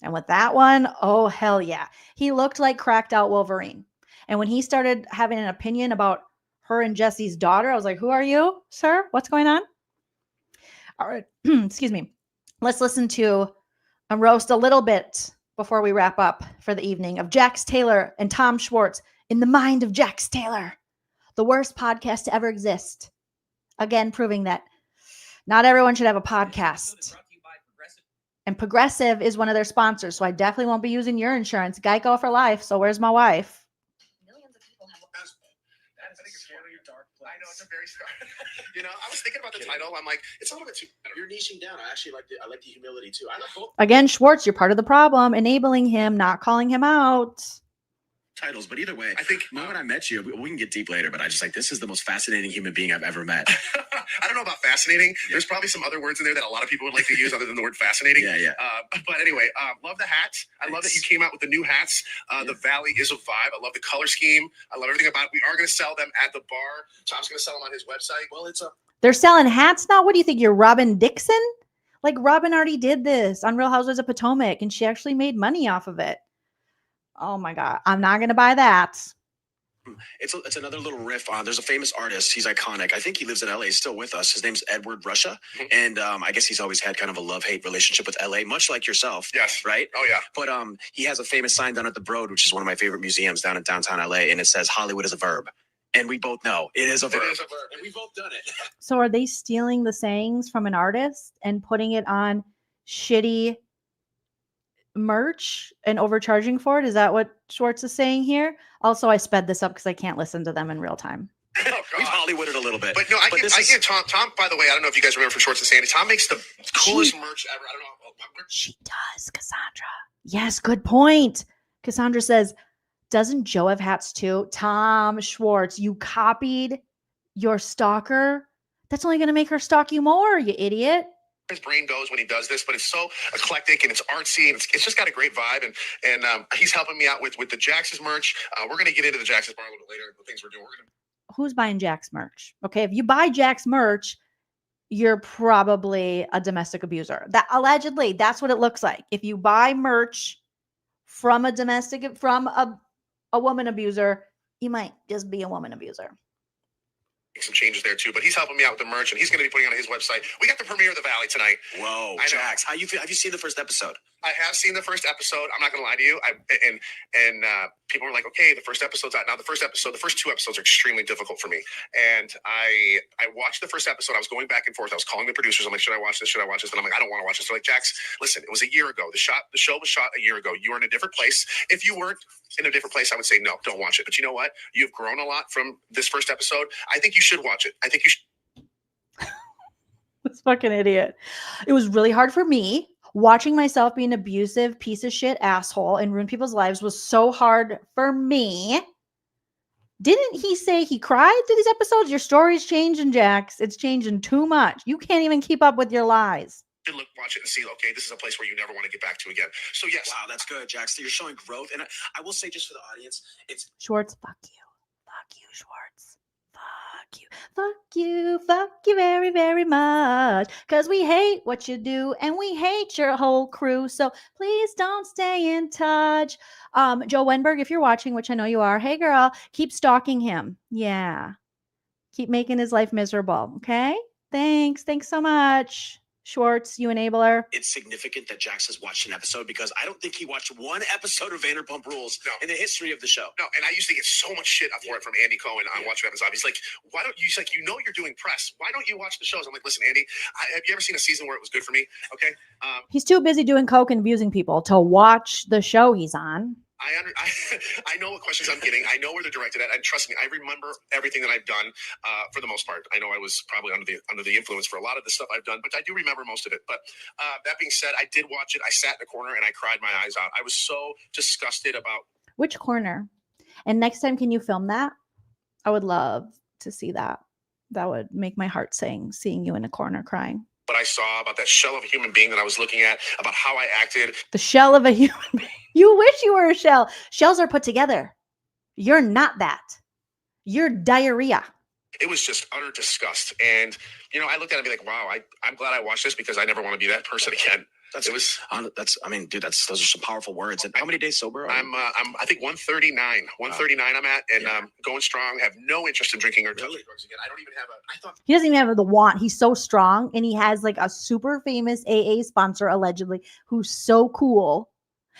And with that one, oh, hell yeah. He looked like cracked out Wolverine. And when he started having an opinion about her and Jesse's daughter, I was like, who are you, sir? What's going on? All right. Excuse me. Let's listen to a roast a little bit before we wrap up for the evening of Jax Taylor and Tom Schwarz in the mind of Jax Taylor, the worst podcast to ever exist. Again, proving that not everyone should have a podcast. And Progressive is one of their sponsors, so I definitely won't be using your insurance. Geico for life, so where's my wife? I know it's a very scary. You know, I was thinking about the title. I'm like, it's a little bit too. You're niching down. I actually like the humility too. I like both Again, Schwarz, you're part of the problem, enabling him, not calling him out. Titles, but either way, I think the moment I met you, we can get deep later, but I just like, this is the most fascinating human being I've ever met. I don't know about fascinating. Yeah. There's probably some other words in there that a lot of people would like to use other than the word fascinating. Yeah. But anyway, love the hats. I love that you came out with the new hats. The Valley is a vibe. I love the color scheme. I love everything about it. We are going to sell them at the bar. Tom's going to sell them on his website. Well, it's a. They're selling hats now? What do you think? You're Robin Dixon? Like Robin already did this on Real Housewives of Potomac, and she actually made money off of it. Oh my God. I'm not going to buy that. It's another little riff on, there's a famous artist. He's iconic. I think he lives in LA. He's still with us. His name's Edward Russia. And I guess he's always had kind of a love-hate relationship with LA, much like yourself. Yes. Right? Oh, yeah. But he has a famous sign down at the Broad, which is one of my favorite museums down in downtown LA. And it says, Hollywood is a verb. And we both know it is a verb. It is a verb. And we've both done it. So are they stealing the sayings from an artist and putting it on shitty merch and overcharging for it? Is that what Schwarz is saying here? Also, I sped this up because I can't listen to them in real time. We've Hollywooded a little bit. But no, I get Tom. Tom, by the way, I don't know if you guys remember from Schwarz and Sandy. Tom makes the coolest merch ever. I don't know. She does, Cassandra. Yes, good point. Cassandra says, doesn't Joe have hats too? Tom Schwarz, you copied your stalker? That's only going to make her stalk you more, you idiot. His brain goes when he does this, but it's so eclectic and it's artsy and it's just got a great vibe. And he's helping me out with the Jax's merch. We're going to get into the Jax's bar a little bit later. The things we're doing. Who's buying Jax merch? Okay, if you buy Jax merch, you're probably a domestic abuser. That allegedly, that's what it looks like. If you buy merch from a woman abuser, you might just be a woman abuser. Some changes there too, but he's helping me out with the merch, and he's going to be putting it on his website. We got the premiere of The Valley tonight. Whoa, Jax, how you feel? Have you seen the first episode? I have seen the first episode. I'm not going to lie to you. People were like, okay, the first episode's out. Now the first two episodes are extremely difficult for me. And I watched the first episode. I was going back and forth. I was calling the producers. I'm like, should I watch this? Should I watch this? And I'm like, I don't want to watch this. They're like, Jax, listen, it was a year ago. The show was shot a year ago. You were in a different place. If you weren't in a different place, I would say, no, don't watch it. But you know what? You've grown a lot from this first episode. I think you should watch it. I think you should. This fucking idiot. It was really hard for me. Watching myself be an abusive piece of shit asshole and ruin people's lives was so hard for me. Didn't he say he cried through these episodes? Your story's changing, Jax. It's changing too much. You can't even keep up with your lies. Watch it and see, okay, this is a place where you never want to get back to again. So yes. Wow, that's good, Jax. So you're showing growth. And I will say, just for the audience, it's Schwarz, fuck you. Fuck you, Schwarz. Fuck you. Fuck you. Fuck you very, very much. Because we hate what you do and we hate your whole crew. So please don't stay in touch. Joe Wenberg, if you're watching, which I know you are, hey girl, keep stalking him. Yeah. Keep making his life miserable. Okay? Thanks. Thanks so much. Schwarz, you enabler. It's significant that Jax has watched an episode because I don't think he watched one episode of Vanderpumprules in the history of the show. No, and I used to get so much shit up for it from Andy Cohen on Watch What Happens Live. He's like, why don't you, he's like, you know you're doing press. Why don't you watch the shows? I'm like, listen, Andy, have you ever seen a season where it was good for me? Okay. He's too busy doing coke and abusing people to watch the show he's on. I know what questions I'm getting. I know where they're directed at. And trust me, I remember everything that I've done for the most part. I know I was probably under the influence for a lot of the stuff I've done, but I do remember most of it. But that being said, I did watch it. I sat in the corner and I cried my eyes out. I was so disgusted about. Which corner? And next time, can you film that? I would love to see that. That would make my heart sing, seeing you in a corner crying. What I saw about that shell of a human being that I was looking at, about how I acted. The shell of a human being. You wish you were a shell. Shells are put together. You're not that. You're diarrhea. It was just utter disgust. And, you know, I looked at it and be like, wow, I'm glad I watched this because I never want to be that person again. Those are some powerful words. And how many days sober? I'm I think 139. 139 I'm at, and going strong. Have no interest in drinking or touching drugs again. I don't even have He doesn't even have the want. He's so strong, and he has like a super famous AA sponsor allegedly who's so cool,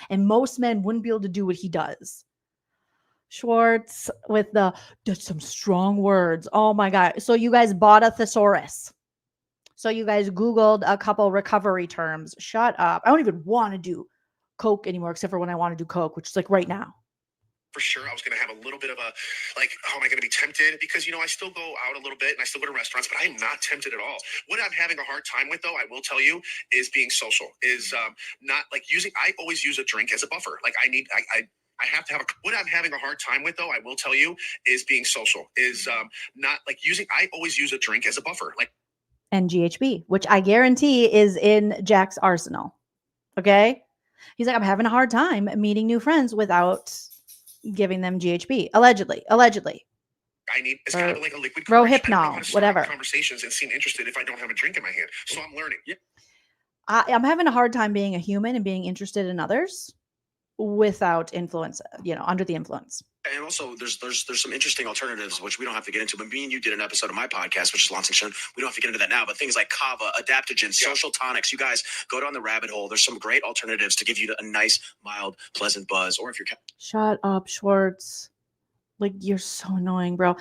and most men wouldn't be able to do what he does. Schwarz with that's some strong words. Oh my God. So you guys bought a thesaurus. So you guys Googled a couple recovery terms. Shut up. I don't even want to do coke anymore, except for when I want to do coke, which is like right now. For sure, I was going to have a little bit of a, like, how am I going to be tempted? Because, you know, I still go out a little bit and I still go to restaurants, but I'm not tempted at all. What I'm having a hard time with, though, I will tell you, is being social. Is not like I always use a drink as a buffer. Like I have to have what I'm having a hard time with, though, I will tell you, is being social. Is not like I always use a drink as a buffer. Like. And GHB, which I guarantee is in Jack's arsenal. Okay? He's like, I'm having a hard time meeting new friends without giving them GHB. Allegedly. It's kind of like a liquid courage. Rohypnol, whatever. Conversations and seem interested if I don't have a drink in my hand. So I'm learning. Yeah. I'm having a hard time being a human and being interested in others without influence, under the influence. And also, there's some interesting alternatives, which we don't have to get into. But me and you did an episode of my podcast, which is uncensored. We don't have to get into that now. But things like kava, adaptogens, social tonics. You guys go down the rabbit hole. There's some great alternatives to give you a nice, mild, pleasant buzz. Or if you're shut up, Schwarz. Like, you're so annoying, bro.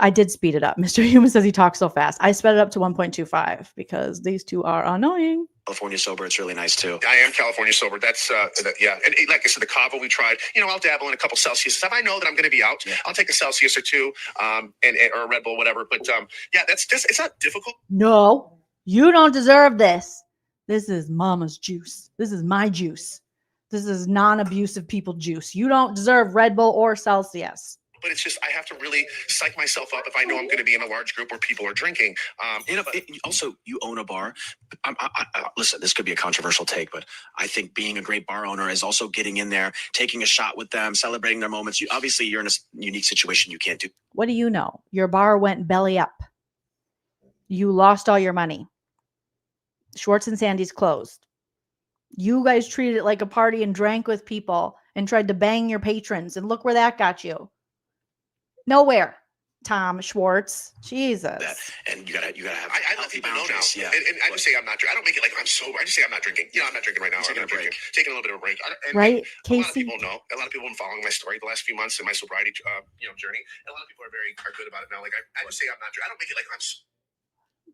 I did speed it up. Mr. Human says he talks so fast. I sped it up to 1.25 because these two are annoying. California sober, it's really nice too. I am California sober. That's yeah. And like I said, the kava we tried. I'll dabble in a couple Celsius. If I know that I'm going to be out, I'll take a Celsius or two, or a Red Bull, whatever. But yeah, that's just, it's not difficult. No, you don't deserve this. This is mama's juice. This is my juice. This is non-abusive people juice. You don't deserve Red Bull or Celsius. But it's just, I have to really psych myself up if I know I'm going to be in a large group where people are drinking. Also, you own a bar. Listen, this could be a controversial take, but I think being a great bar owner is also getting in there, taking a shot with them, celebrating their moments. Obviously, you're in a unique situation you can't do. What do you know? Your bar went belly up. You lost all your money. Schwarz and Sandy's closed. You guys treated it like a party and drank with people and tried to bang your patrons. And look where that got you. Nowhere. Tom Schwarz. Jesus. And you gotta have. I let people know now. Yeah. And I just say I'm not drinking. I don't make it like I'm sober. I just say I'm not drinking. I'm not drinking right now. Taking a break. Taking a little bit of a break. Right, A lot of Casey? people know. A lot of people have been following my story the last few months in my sobriety, journey. And a lot of people are good about it now. Like I just say I'm not drinking. I don't make it like I'm.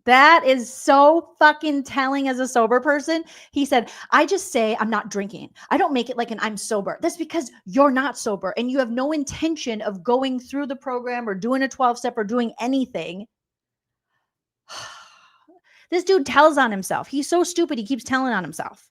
That is so fucking telling as a sober person. He said, I just say I'm not drinking. I don't make it like an I'm sober. That's because you're not sober and you have no intention of going through the program or doing a 12-step or doing anything. This dude tells on himself. He's so stupid. He keeps telling on himself.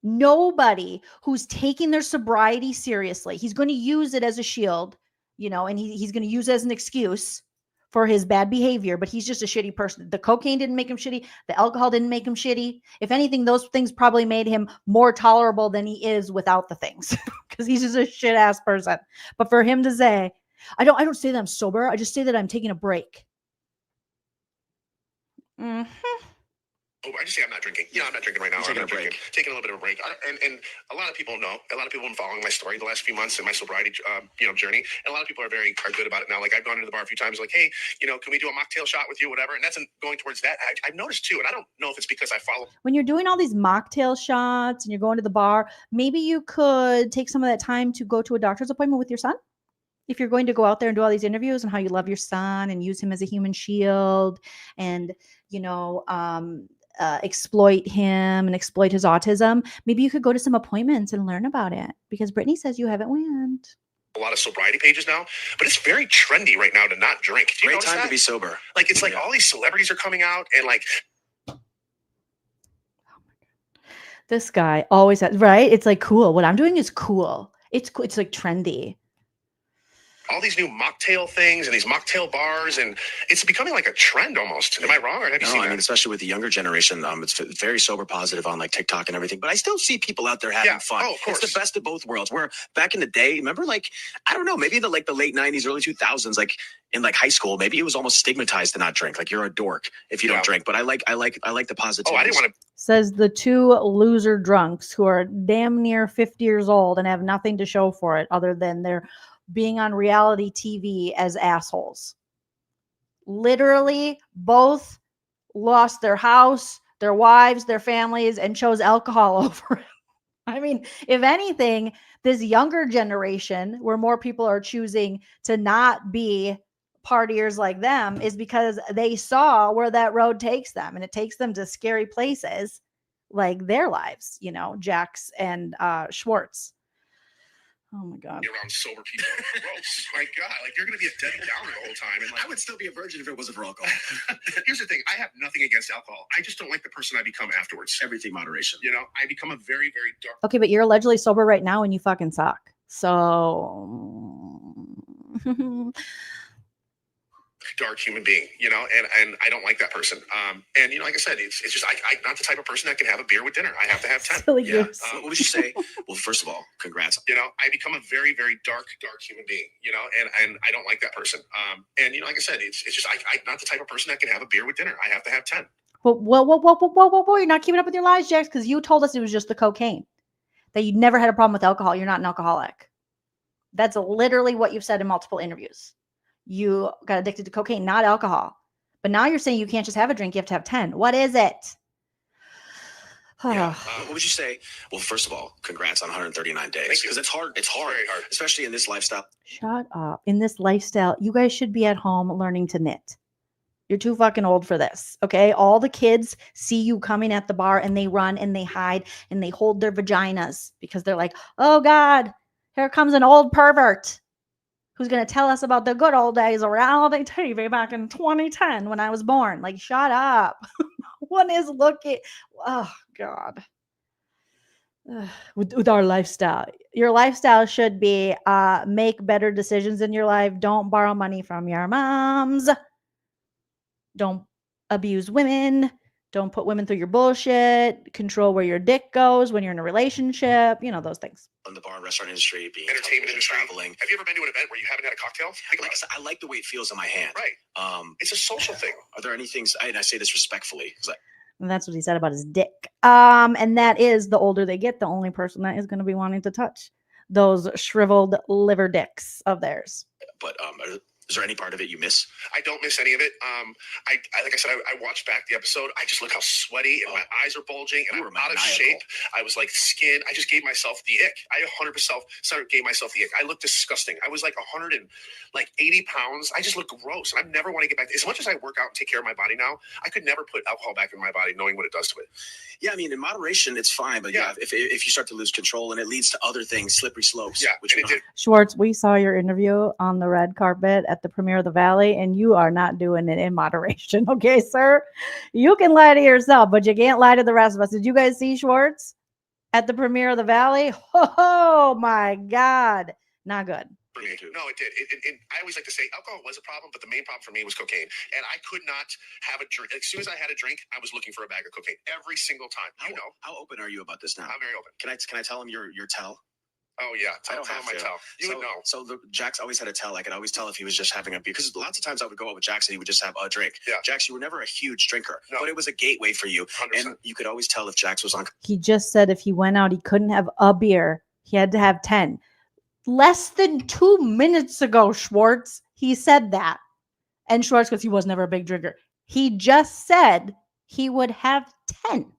Nobody who's taking their sobriety seriously, he's going to use it as a shield, and he's going to use it as an excuse for his bad behavior, but he's just a shitty person. The cocaine didn't make him shitty. The alcohol didn't make him shitty. If anything, those things probably made him more tolerable than he is without the things because he's just a shit ass person. But for him to say, I don't say that I'm sober. I just say that I'm taking a break. Oh, I just say I'm not drinking. I'm not drinking right now. Taking a break. Taking a little bit of a break. And a lot of people know. A lot of people have been following my story the last few months in my sobriety, journey. And a lot of people are good about it now. Like I've gone into the bar a few times, like, hey, can we do a mocktail shot with you, whatever? And that's going towards that. I've noticed too, and I don't know if it's because I follow. When you're doing all these mocktail shots and you're going to the bar, maybe you could take some of that time to go to a doctor's appointment with your son. If you're going to go out there and do all these interviews on how you love your son and use him as a human shield and, exploit him and exploit his autism, maybe you could go to some appointments and learn about it because Brittany says you haven't went. A lot of sobriety pages now, but it's very trendy right now to not drink. Do you Great notice time that? to be sober. Like it's like all these celebrities are coming out and like. This guy always has, right? It's like cool. What I'm doing is cool. It's cool. It's like trendy. All these new mocktail things and these mocktail bars, and it's becoming like a trend almost. Am I wrong, or have you seen that? I mean, especially with the younger generation, it's very sober positive on like TikTok and everything. But I still see people out there having fun. Oh, of course. It's the best of both worlds. Where back in the day, remember, like I don't know, maybe in the late '90s, early 2000s, like in like high school, maybe it was almost stigmatized to not drink. Like you're a dork if you don't drink. But I like the positivity. Oh, I didn't want to. Says the two loser drunks who are damn near 50 years old and have nothing to show for it other than their being on reality TV as assholes. Literally, both lost their house, their wives, their families, and chose alcohol over it. I mean, if anything, this younger generation, where more people are choosing to not be partiers like them, is because they saw where that road takes them, and it takes them to scary places like their lives, Jax and Schwarz. Oh my God. Be around sober people. Gross. My God. Like you're going to be a Debbie Downer the whole time. And like, I would still be a virgin if it wasn't for alcohol. Here's the thing. I have nothing against alcohol. I just don't like the person I become afterwards. Everything moderation. I become a very, very dark. Okay, but you're allegedly sober right now and you fucking suck. So dark human being, and I don't like that person. And like I said, it's just I'm not the type of person that can have a beer with dinner. I have to have 10. What would you say? Well, first of all, congrats. I become a very, very dark human being, and I don't like that person. And like I said, it's just I'm not the type of person that can have a beer with dinner. I have to have 10. Whoa, you're not keeping up with your lies, Jax, because you told us it was just the cocaine, that you never had a problem with alcohol. You're not an alcoholic. That's literally what you've said in multiple interviews. You got addicted to cocaine, not alcohol. But now you're saying you can't just have a drink, you have to have 10. What is it? What would you say? Well, first of all, congrats on 139 days. Because it's hard. It's hard, especially in this lifestyle. Shut up. In this lifestyle, you guys should be at home learning to knit. You're too fucking old for this, okay? All the kids see you coming at the bar and they run and they hide and they hold their vaginas because they're like, oh God, here comes an old pervert who's going to tell us about the good old days of reality TV back in 2010 when I was born. Like, shut up. One is looking, oh God. With our lifestyle. Your lifestyle should be make better decisions in your life. Don't borrow money from your moms. Don't abuse women. Don't put women through your bullshit. Control where your dick goes when you're in a relationship. You know, those things. In the bar and restaurant industry, being Entertainment industry. traveling. Have you ever been to an event where you haven't had a cocktail? Think about it. I like the way it feels in my hand. Right. It's a social thing. Are there any things, and I say this respectfully, And that's what he said about his dick. And that is, the older they get, the only person that is going to be wanting to touch those shriveled liver dicks of theirs. but is there any part of it you miss? I don't miss any of it. I like I said, I watched back the episode. I just look how sweaty and my eyes are bulging and I'm out of shape. I was like skin. I just gave myself the ick. I 100% gave myself the ick. I looked disgusting. I was like 180 pounds. I just looked gross. And I never want to get back. As much as I work out and take care of my body now, I could never put alcohol back in my body knowing what it does to it. Yeah, I mean, in moderation, it's fine. But yeah, if you start to lose control and it leads to other things, slippery slopes. Yeah, which and it did. Schwarz, we saw your interview on the red carpet at the premiere of The Valley, and you are not doing it in moderation. Okay, sir? You can lie to yourself, but you can't lie to the rest of us. Did you guys see Schwarz at the premiere of The Valley? Oh, my God. Not good. For me. No, it did. I always like to say alcohol was a problem, but the main problem for me was cocaine. And I could not have a drink. As soon as I had a drink, I was looking for a bag of cocaine every single time. How open are you about this now? I'm very open. Can I tell him your tell? Oh yeah, I don't tell have him to. my tell. You would know. So Jax always had a tell. I could always tell if he was just having a beer, because lots of times I would go out with Jax and he would just have a drink. Yeah. Jax, you were never a huge drinker, No. but it was a gateway for you, 100%. and you could always tell if Jax was on. He just said if he went out, he couldn't have a beer. He had to have 10. Less than 2 minutes ago, Schwarz, he said that. And Schwarz goes, he was never a big drinker. He just said he would have 10.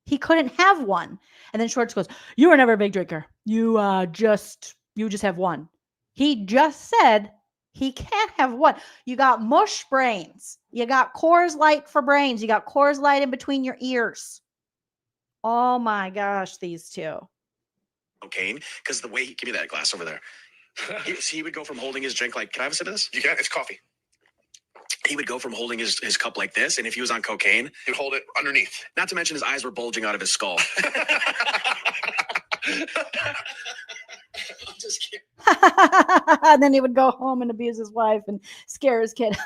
He couldn't have one. And then Schwarz goes, you were never a big drinker. You just have one. He just said he can't have one. You got mush brains. You got Coors Light for brains. You got Coors Light in between your ears. Oh my gosh, these two. Cocaine, because the way he give me that glass over there, he would go from holding his drink like, can I have a sip of this? You can. It's coffee. He would go from holding his cup like this, and if he was on cocaine, he'd hold it underneath. Not to mention his eyes were bulging out of his skull. I'm just kidding. And then he would go home and abuse his wife and scare his kid.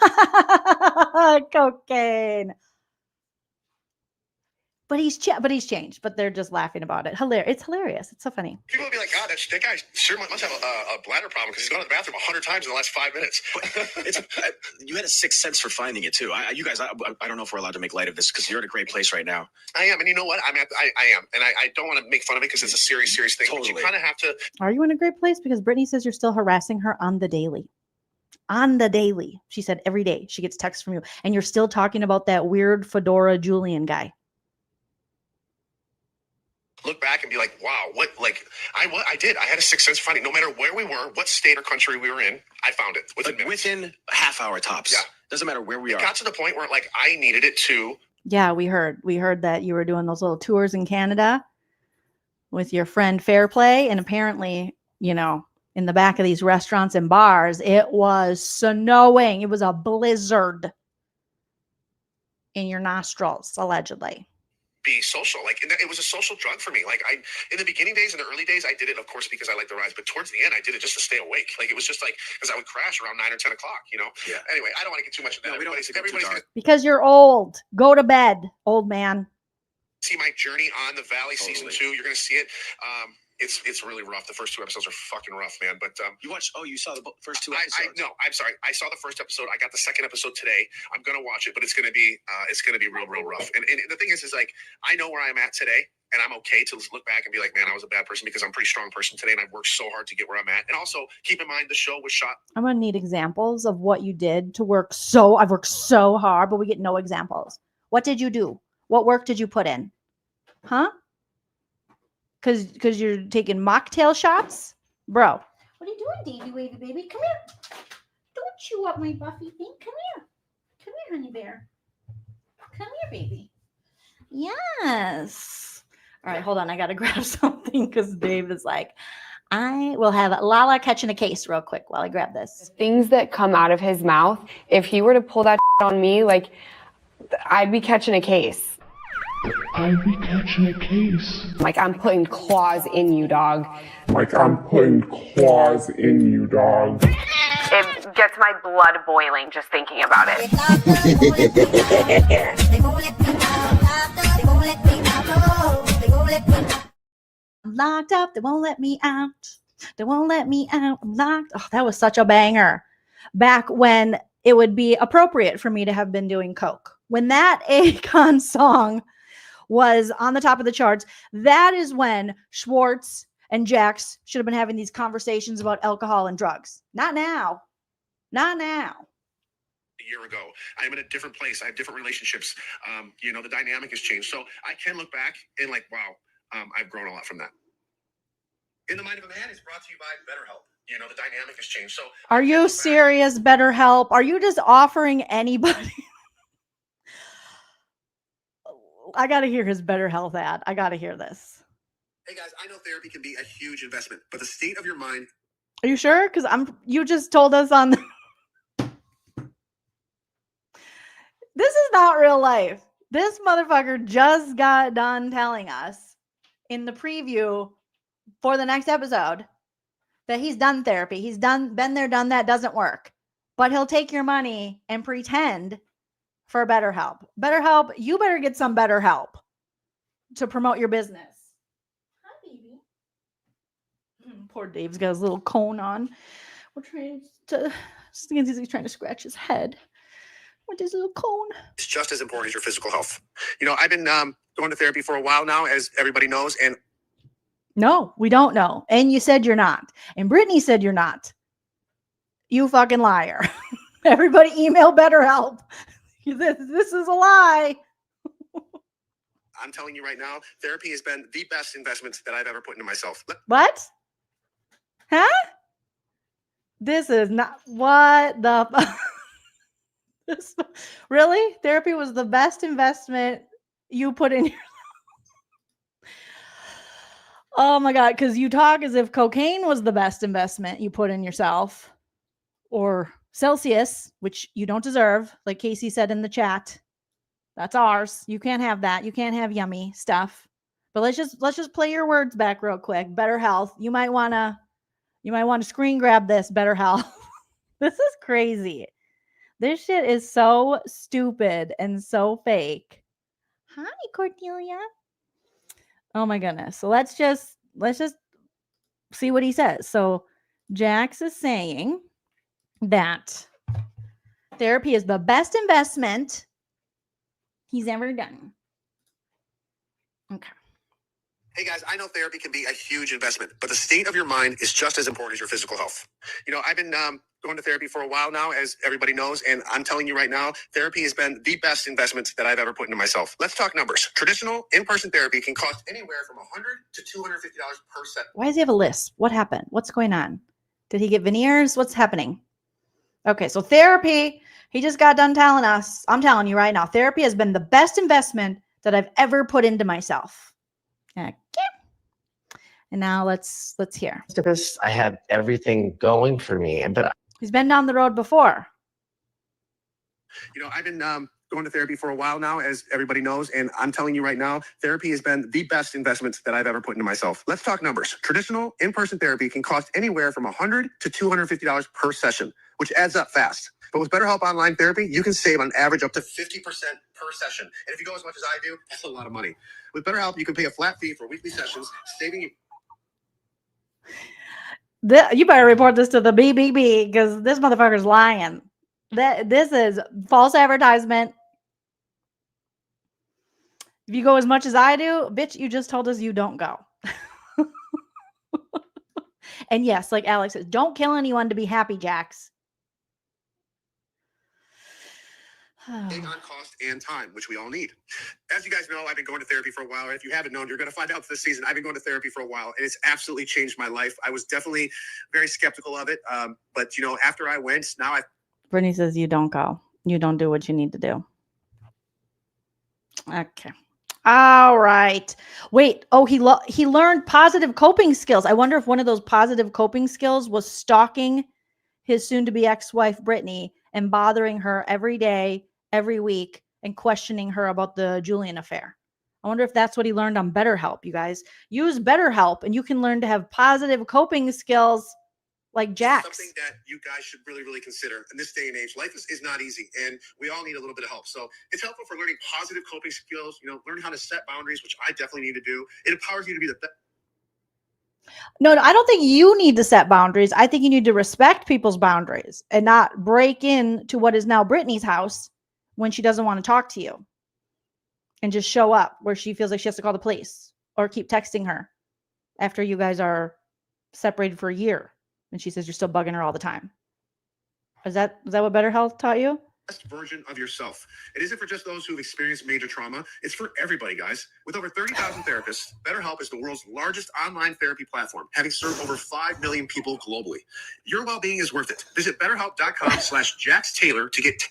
Cocaine. But he's changed. But they're just laughing about it. It's hilarious. It's so funny. People would be like, God, that guy sure must have a bladder problem because he's gone to the bathroom 100 times in the last 5 minutes. You had a sixth sense for finding it too. You guys, I don't know if we're allowed to make light of this because you're in a great place right now. I am, and you know what? I am, and I don't want to make fun of it because it's a serious thing. Totally. But you kind of have to. Are you in a great place? Because Brittany says you're still harassing her on the daily. On the daily. She said every day she gets texts from you. And you're still talking about that weird fedora Julian guy. Look back and be like, wow, I did. I had a sixth sense of finding. No matter where we were, what state or country we were in, I found it within half hour tops. Yeah. Doesn't matter where we are. It got to the point where I needed it too. Yeah, we heard that you were doing those little tours in Canada with your friend Fairplay. And apparently, in the back of these restaurants and bars, it was snowing. It was a blizzard in your nostrils, allegedly. Be social, and it was a social drug for me. In the beginning days, in the early days, I did it, of course, because I liked the rides. But towards the end, I did it just to stay awake. It was just because I would crash around 9 or 10 o'clock. Yeah. Anyway, I don't want to get too much of that. No, we don't want to get too dark. Because you're old. Go to bed, old man. See my journey on the Valley season 2. You're going to see it. It's really rough. The first 2 episodes are fucking rough, man. But you saw the first 2 episodes? No, I'm sorry. I saw the first episode. I got the second episode today. I'm gonna watch it, but it's gonna be real rough. And the thing is I know where I'm at today, and I'm okay to look back and be like, man, I was a bad person because I'm a pretty strong person today, and I've worked so hard to get where I'm at. And also keep in mind the show was shot. I'm gonna need examples of what you did to work so. I've worked so hard, but we get no examples. What did you do? What work did you put in? Huh? Because you're taking mocktail shots? Bro. What are you doing, Davy Wavy baby? Come here. Don't chew up my Buffy thing. Come here. Come here, honey bear. Come here, baby. Yes. All right, hold on. I got to grab something because Dave is like, I will have Lala catching a case real quick while I grab this. Things that come out of his mouth, if he were to pull that on me, I'd be catching a case. I'd be catching a case. I'm putting claws in you, dog. I'm putting claws in you, dog. It gets my blood boiling just thinking about it. I'm locked up. They won't let me out. They won't let me out. I'm locked. Oh, that was such a banger. Back when it would be appropriate for me to have been doing coke. When that Akon song was on the top of the charts, that is when Schwarz and Jax should have been having these conversations about alcohol and drugs. Not now. Not now. A year ago, I'm in a different place. I have different relationships. The dynamic has changed. So I can look back and like, wow, I've grown a lot from that. In the Mind of a Man is brought to you by BetterHelp. The dynamic has changed. So Are you serious, BetterHelp? Are you just offering anybody? I got to hear his BetterHelp ad. I got to hear this. Hey guys, I know therapy can be a huge investment, but the state of your mind. Are you sure? Because you just told us on This is not real life. This motherfucker just got done telling us in the preview for the next episode that he's done therapy. He's been there, done that, doesn't work. But he'll take your money and pretend for BetterHelp. BetterHelp, you better get some BetterHelp to promote your business. Hi, baby. Poor Dave's got his little cone on. We're trying to, he's trying to scratch his head with his little cone. It's just as important as your physical health. I've been going to therapy for a while now, as everybody knows, and no, we don't know. And you said you're not. And Brittany said you're not. You fucking liar. Everybody email BetterHelp. This is a lie. I'm telling you right now, therapy has been the best investment that I've ever put into myself. What? Huh? This is not what the really? Therapy was the best investment you put in your Oh my God, because you talk as if cocaine was the best investment you put in yourself, or Celsius, which you don't deserve, like Casey said in the chat. That's ours. You can't have that. You can't have yummy stuff. But let's just play your words back real quick. Better health. You might want to screen grab this. Better health. This is crazy. This shit is so stupid and so fake. Hi, Cordelia. Oh my goodness. So let's just see what he says. So Jax is saying that therapy is the best investment he's ever done. Okay. Hey guys, I know therapy can be a huge investment, but the state of your mind is just as important as your physical health. I've been going to therapy for a while now, as everybody knows, and I'm telling you right now, therapy has been the best investment that I've ever put into myself. Let's talk numbers. Traditional in-person therapy can cost anywhere from $100 to $250 per set. Why does he have a lisp? What happened? What's going on? Did he get veneers? What's happening? Okay, so therapy, he just got done telling us, I'm telling you right now, therapy has been the best investment that I've ever put into myself. Okay. And now let's hear. Because I had everything going for me, but He's been down the road before. I've been going to therapy for a while now, as everybody knows, and I'm telling you right now, therapy has been the best investment that I've ever put into myself. Let's talk numbers. Traditional in-person therapy can cost anywhere from $100 to $250 per session, which adds up fast. But with BetterHelp Online Therapy, you can save on average up to 50% per session. And if you go as much as I do, that's a lot of money. With BetterHelp, you can pay a flat fee for weekly sessions, saving you. You better report this to the BBB because this motherfucker's lying. This is false advertisement. If you go as much as I do, bitch, you just told us you don't go. And yes, like Alex says, don't kill anyone to be happy, Jax. On cost and time, which we all need. As you guys know, I've been going to therapy for a while. If you haven't known, you're going to find out this season. I've been going to therapy for a while, and it's absolutely changed my life. I was definitely very skeptical of it. But, after I went, now Brittany says you don't go. You don't do what you need to do. Okay. All right. Wait. Oh, he learned positive coping skills. I wonder if one of those positive coping skills was stalking his soon-to-be ex-wife, Brittany, and bothering her every day, every week, and questioning her about the Julian affair. I wonder if that's what he learned on BetterHelp, you guys. Use BetterHelp, and you can learn to have positive coping skills like Jax. Something that you guys should really, really consider in this day and age. Life is not easy, and we all need a little bit of help. So it's helpful for learning positive coping skills, learning how to set boundaries, which I definitely need to do. It empowers you to be the best. No, I don't think you need to set boundaries. I think you need to respect people's boundaries and not break into what is now Brittany's house when she doesn't want to talk to you and just show up where she feels like she has to call the police or keep texting her after you guys are separated for a year and she says you're still bugging her all the time. Is that what Better Health taught you? Best version of yourself. It isn't for just those who've experienced major trauma. It's for everybody, guys. With over 30,000 therapists, BetterHelp is the world's largest online therapy platform, having served over 5 million people globally. Your well-being is worth it. Visit betterhelp.com/Jax Taylor to get...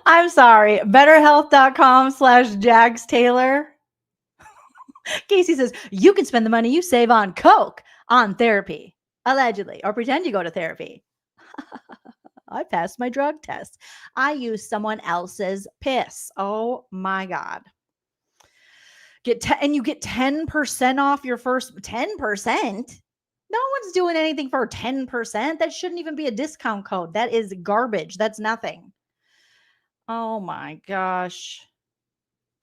I'm sorry. BetterHealth.com/Jax Taylor. Casey says, you can spend the money you save on Coke on therapy, allegedly, or pretend you go to therapy. I passed my drug test. I used someone else's piss. Oh my God. And you get 10% off your first 10%. No one's doing anything for 10%. That shouldn't even be a discount code. That is garbage. That's nothing. Oh my gosh.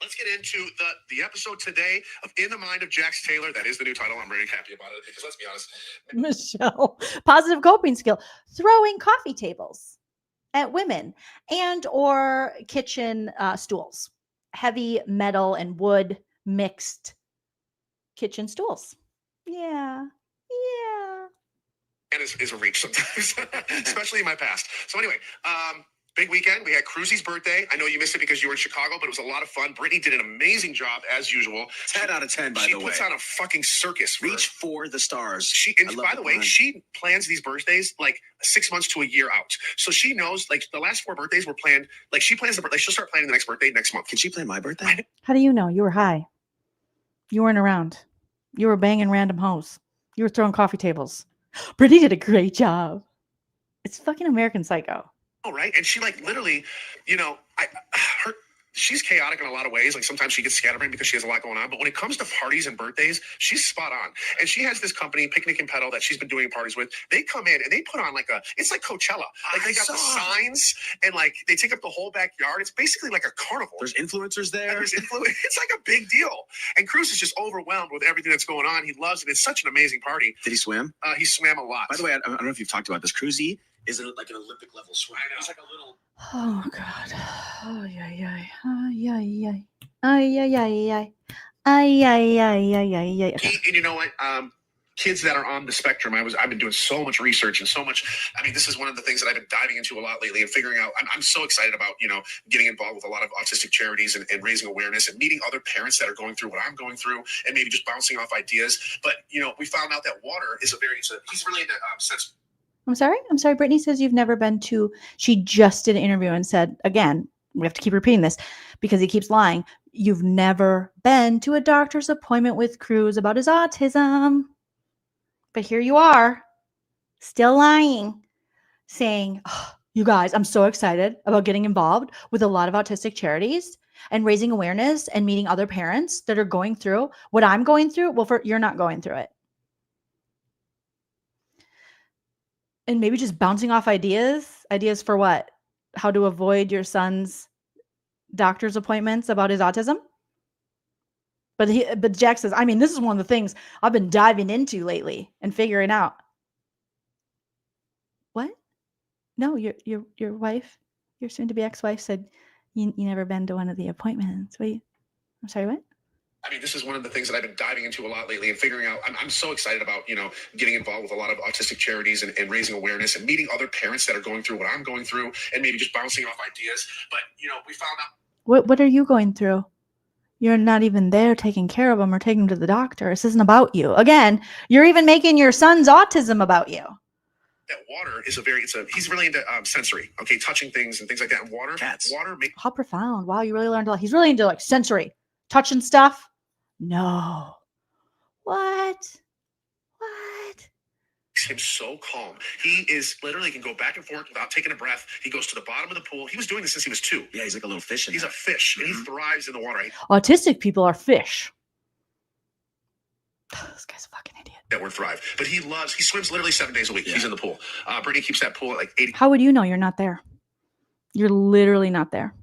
Let's get into the episode today of In the Mind of Jax Taylor. That is the new title. I'm very happy about it because let's be honest. Michelle, positive coping skill, throwing coffee tables at women and or kitchen stools, heavy metal and wood mixed kitchen stools. Yeah. And is a reach sometimes, especially in my past. So anyway, big weekend. We had Cruzy's birthday. I know you missed it because you were in Chicago, but it was a lot of fun. Brittany did an amazing job as usual. 10 out of 10, by the way. She puts on a fucking circus. Reach for the stars. By the way, she plans these birthdays like 6 months to a year out. So she knows, like, the last 4 birthdays were planned. Like, she plans the birthday. She'll start planning the next birthday next month. Can she plan my birthday? How do you know? You were high. You weren't around. You were banging random hoes. You were throwing coffee tables. Brittany did a great job. It's fucking American Psycho. Oh, right. And she, like, literally, you know, she's chaotic in a lot of ways. Like, sometimes she gets scatterbrained because she has a lot going on. But when it comes to parties and birthdays, she's spot on. And she has this company, Picnic and Pedal, that she's been doing parties with. They come in and they put on it's like Coachella. Like, they got the signs and, like, they take up the whole backyard. It's basically like a carnival. There's influencers there. It's like a big deal. And Cruz is just overwhelmed with everything that's going on. He loves it. It's such an amazing party. Did he swim? He swam a lot. By the way, I don't know if you've talked about this. Cruzy is like an Olympic level swimmer. He's like a little... Oh God. Oh yeah. Yeah. And you know what? Kids that are on the spectrum, I've been doing so much research and so much. I mean, this is one of the things that I've been diving into a lot lately and figuring out. I'm so excited about, you know, getting involved with a lot of autistic charities and raising awareness and meeting other parents that are going through what I'm going through and maybe just bouncing off ideas. But, you know, we found out that water is he's really into sense. I'm sorry. Brittany says you've never been to. She just did an interview and said, again, we have to keep repeating this because he keeps lying. You've never been to a doctor's appointment with Cruz about his autism. But here you are, still lying, saying, oh, you guys, I'm so excited about getting involved with a lot of autistic charities and raising awareness and meeting other parents that are going through what I'm going through. Well, you're not going through it. And maybe just bouncing off ideas for what? How to avoid your son's doctor's appointments about his autism? But Jack says, I mean, this is one of the things I've been diving into lately and figuring out. What? No, your wife, your soon-to-be ex-wife said you never been to one of the appointments. Wait, I'm sorry, what? I mean, this is one of the things that I've been diving into a lot lately and figuring out. I'm so excited about, you know, getting involved with a lot of autistic charities and raising awareness and meeting other parents that are going through what I'm going through and maybe just bouncing off ideas. But, you know, we found out. What are you going through? You're not even there taking care of them or taking them to the doctor. This isn't about you. Again, you're even making your son's autism about you. That water is he's really into sensory, okay, touching things and things like that. And water, How profound. Wow, you really learned a lot. He's really into like sensory, touching stuff. No. What? Makes him so calm. He is literally can go back and forth without taking a breath. He goes to the bottom of the pool. He was doing this since he was 2. Yeah, he's like a little fish. He's a fish, and he thrives in the water. Autistic people are fish. This guy's a fucking idiot. That word thrive. But he swims literally 7 days a week. Yeah. He's in the pool. Brittany keeps that pool at like 80. How would you know you're not there? You're literally not there.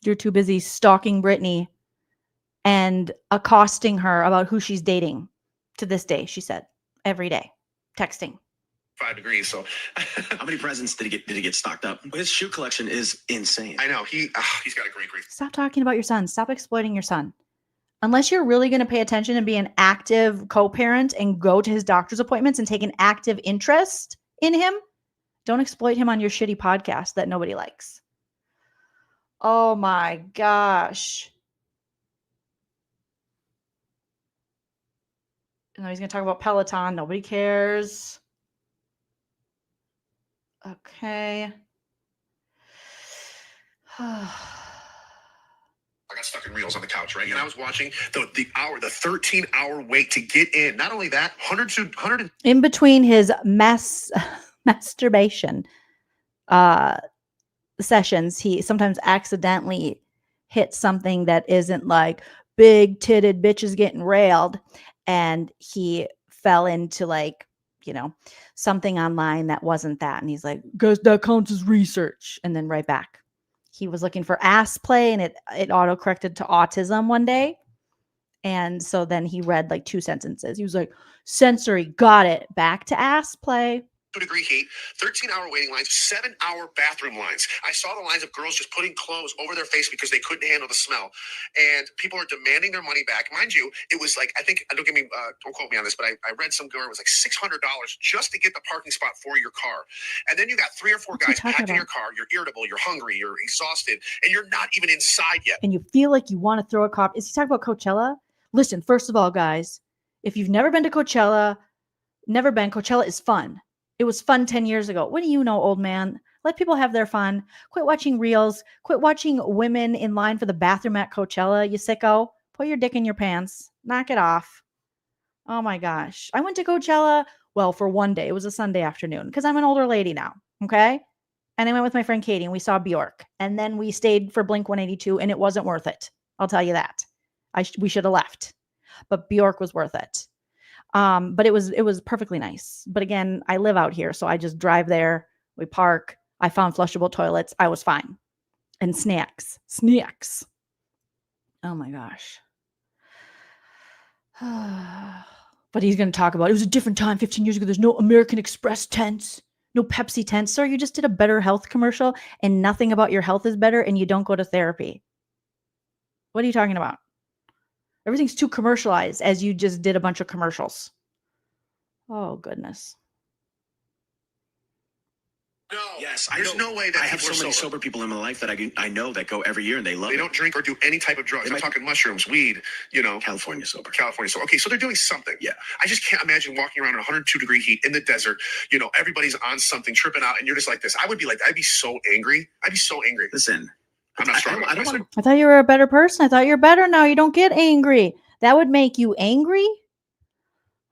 You're too busy stalking Brittany and accosting her about who she's dating to this day, she said, every day, texting. 5 degrees. So How many presents did he get stocked up? His shoe collection is insane. I know he's got a great. Stop talking about your son. Stop exploiting your son. Unless you're really going to pay attention and be an active co-parent and go to his doctor's appointments and take an active interest in him, don't exploit him on your shitty podcast that nobody likes. Oh my gosh. No, he's going to talk about Peloton. Nobody cares. Okay. I got stuck in reels on the couch, right? And I was watching the 13-hour wait to get in. Not only that, 100 In between his masturbation sessions, he sometimes accidentally hits something that isn't like big titted bitches getting railed, and he fell into like, you know, something online that wasn't that, and he's like, guess that counts as research, and then right back. He was looking for ass play, and it auto-corrected to autism one day. And so then he read like 2 sentences. He was like, sensory, got it. Back to ass play. 2-degree heat, 13-hour waiting lines, 7-hour bathroom lines. I saw the lines of girls just putting clothes over their face because they couldn't handle the smell. And people are demanding their money back. Mind you, it was like, I think, don't quote me on this, but I read some girl, it was like $600 just to get the parking spot for your car. And then you got 3 or 4 guys packed in your car. You're irritable, you're hungry, you're exhausted, and you're not even inside yet. And you feel like you want to throw a cop. Is he talking about Coachella? Listen, first of all, guys, if you've never been to Coachella, Coachella is fun. It was fun 10 years ago. What do you know, old man? Let people have their fun. Quit watching reels. Quit watching women in line for the bathroom at Coachella, you sicko. Put your dick in your pants. Knock it off. Oh my gosh. I went to Coachella, well, for one day. It was a Sunday afternoon because I'm an older lady now, okay? And I went with my friend Katie and we saw Bjork. And then we stayed for Blink 182 and it wasn't worth it. I'll tell you that. We should have left. But Bjork was worth it. But it was perfectly nice. But again, I live out here, so I just drive there. We park. I found flushable toilets. I was fine. And snacks. Oh my gosh. But he's going to talk about, it was a different time 15 years ago. There's no American Express tents, no Pepsi tents. Sir, you just did a Better Health commercial and nothing about your health is better and you don't go to therapy. What are you talking about? Everything's too commercialized as you just did a bunch of commercials. Oh, goodness. No. Yes, There's no way that I have people so are many sober people in my life that I know that go every year and they love it. They don't drink or do any type of drugs. I'm talking mushrooms, weed, you know. California sober. Okay, so they're doing something. Yeah. I just can't imagine walking around in 102-degree heat in the desert. You know, everybody's on something, tripping out, and you're just like this. I'd be so angry. Listen, I'm not strong. I don't want to. I thought you were a better person. I thought you're better now. You don't get angry. That would make you angry?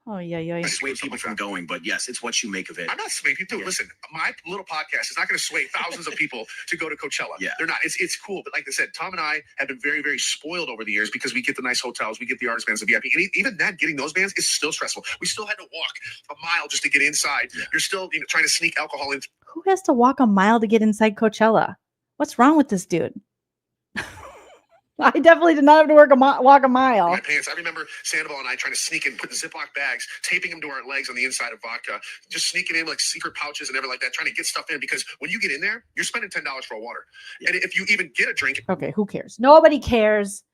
Oh, yeah. Sway people from going, but yes, it's what you make of it. I'm not swaying people. Listen, my little podcast is not going to sway thousands of people to go to Coachella. Yeah. They're not. It's cool. But like I said, Tom and I have been very, very spoiled over the years because we get the nice hotels, we get the artist bands, the VIP. And even that, getting those bands is still stressful. We still had to walk a mile just to get inside. Yeah. You're still trying to sneak alcohol in. Who has to walk a mile to get inside Coachella? What's wrong with this dude? I definitely did not have to walk a mile. My pants. I remember Sandoval and I trying to sneak in, putting Ziploc bags, taping them to our legs on the inside of vodka, just sneaking in like secret pouches and everything like that, trying to get stuff in because when you get in there, you're spending $10 for a water. Yeah. And if you even get a drink. Okay, who cares? Nobody cares.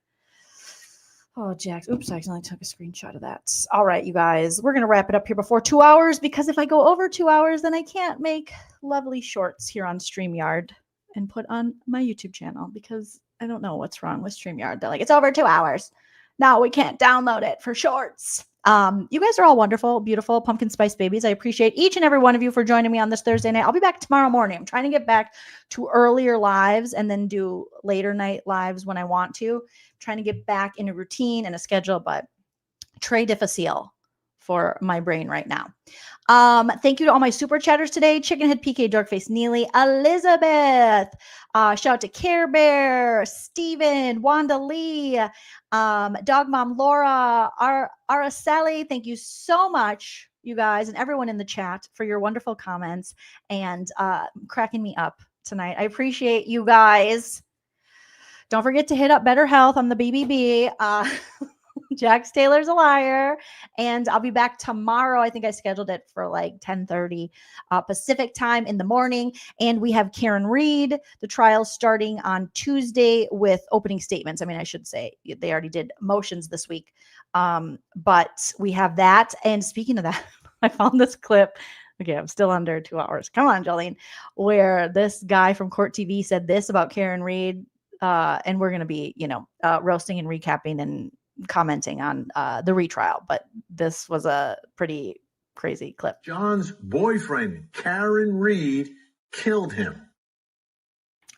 Oh, Jax. Oops, I accidentally took a screenshot of that. All right, you guys. We're going to wrap it up here before 2 hours because if I go over 2 hours, then I can't make lovely shorts here on StreamYard and put on my YouTube channel because I don't know what's wrong with StreamYard. They're like, it's over 2 hours. Now we can't download it for shorts. You guys are all wonderful, beautiful pumpkin spice babies. I appreciate each and every one of you for joining me on this Thursday night. I'll be back tomorrow morning. I'm trying to get back to earlier lives and then do later night lives when I want to. I'm trying to get back in a routine and a schedule, but très difficile for my brain right now. Thank you to all my super chatters today. Chickenhead, PK, Darkface, Neely, Elizabeth. Shout out to Care Bear, Steven, Wanda Lee, Dog Mom Laura, Araceli. Thank you so much, you guys, and everyone in the chat for your wonderful comments and cracking me up tonight. I appreciate you guys. Don't forget to hit up Better Health on the BBB. Jax Taylor's a liar. And I'll be back tomorrow. I think I scheduled it for like 10:30 Pacific time in the morning. And we have Karen Read, the trial starting on Tuesday with opening statements. I mean, I should say they already did motions this week. But we have that. And speaking of that, I found this clip. Okay, I'm still under 2 hours. Come on, Jolene. Where this guy from Court TV said this about Karen Read. And we're going to be, roasting and recapping and commenting on the retrial. But this was a pretty crazy clip. John's boyfriend, Karen Read, killed him.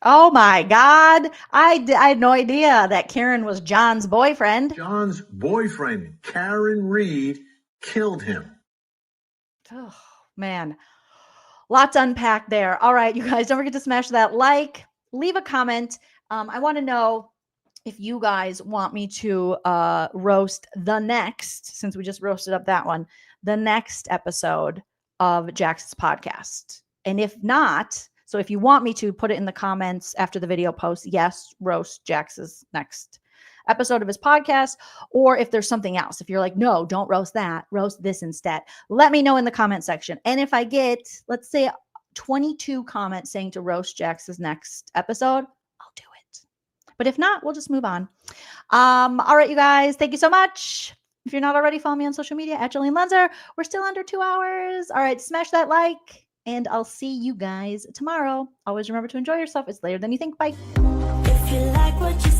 Oh my God. I had no idea that Karen was John's boyfriend. John's boyfriend, Karen Read, killed him. Oh, man. Lots to unpack there. All right, you guys, don't forget to smash that like, leave a comment. I want to know if you guys want me to roast the next, since we just roasted up that one, the next episode of Jax's podcast. And if not, so if you want me to, put it in the comments after the video post, yes, roast Jax's next episode of his podcast. Or if there's something else, if you're like, no, don't roast that, roast this instead, let me know in the comment section. And if I get, let's say 22 comments saying to roast Jax's next episode, I'll do it. But if not, we'll just move on. All right, you guys, thank you so much. If you're not already, follow me on social media at Joleen Lunzer. We're still under 2 hours. All right, smash that like, and I'll see you guys tomorrow. Always remember to enjoy yourself. It's later than you think. Bye. If you like what you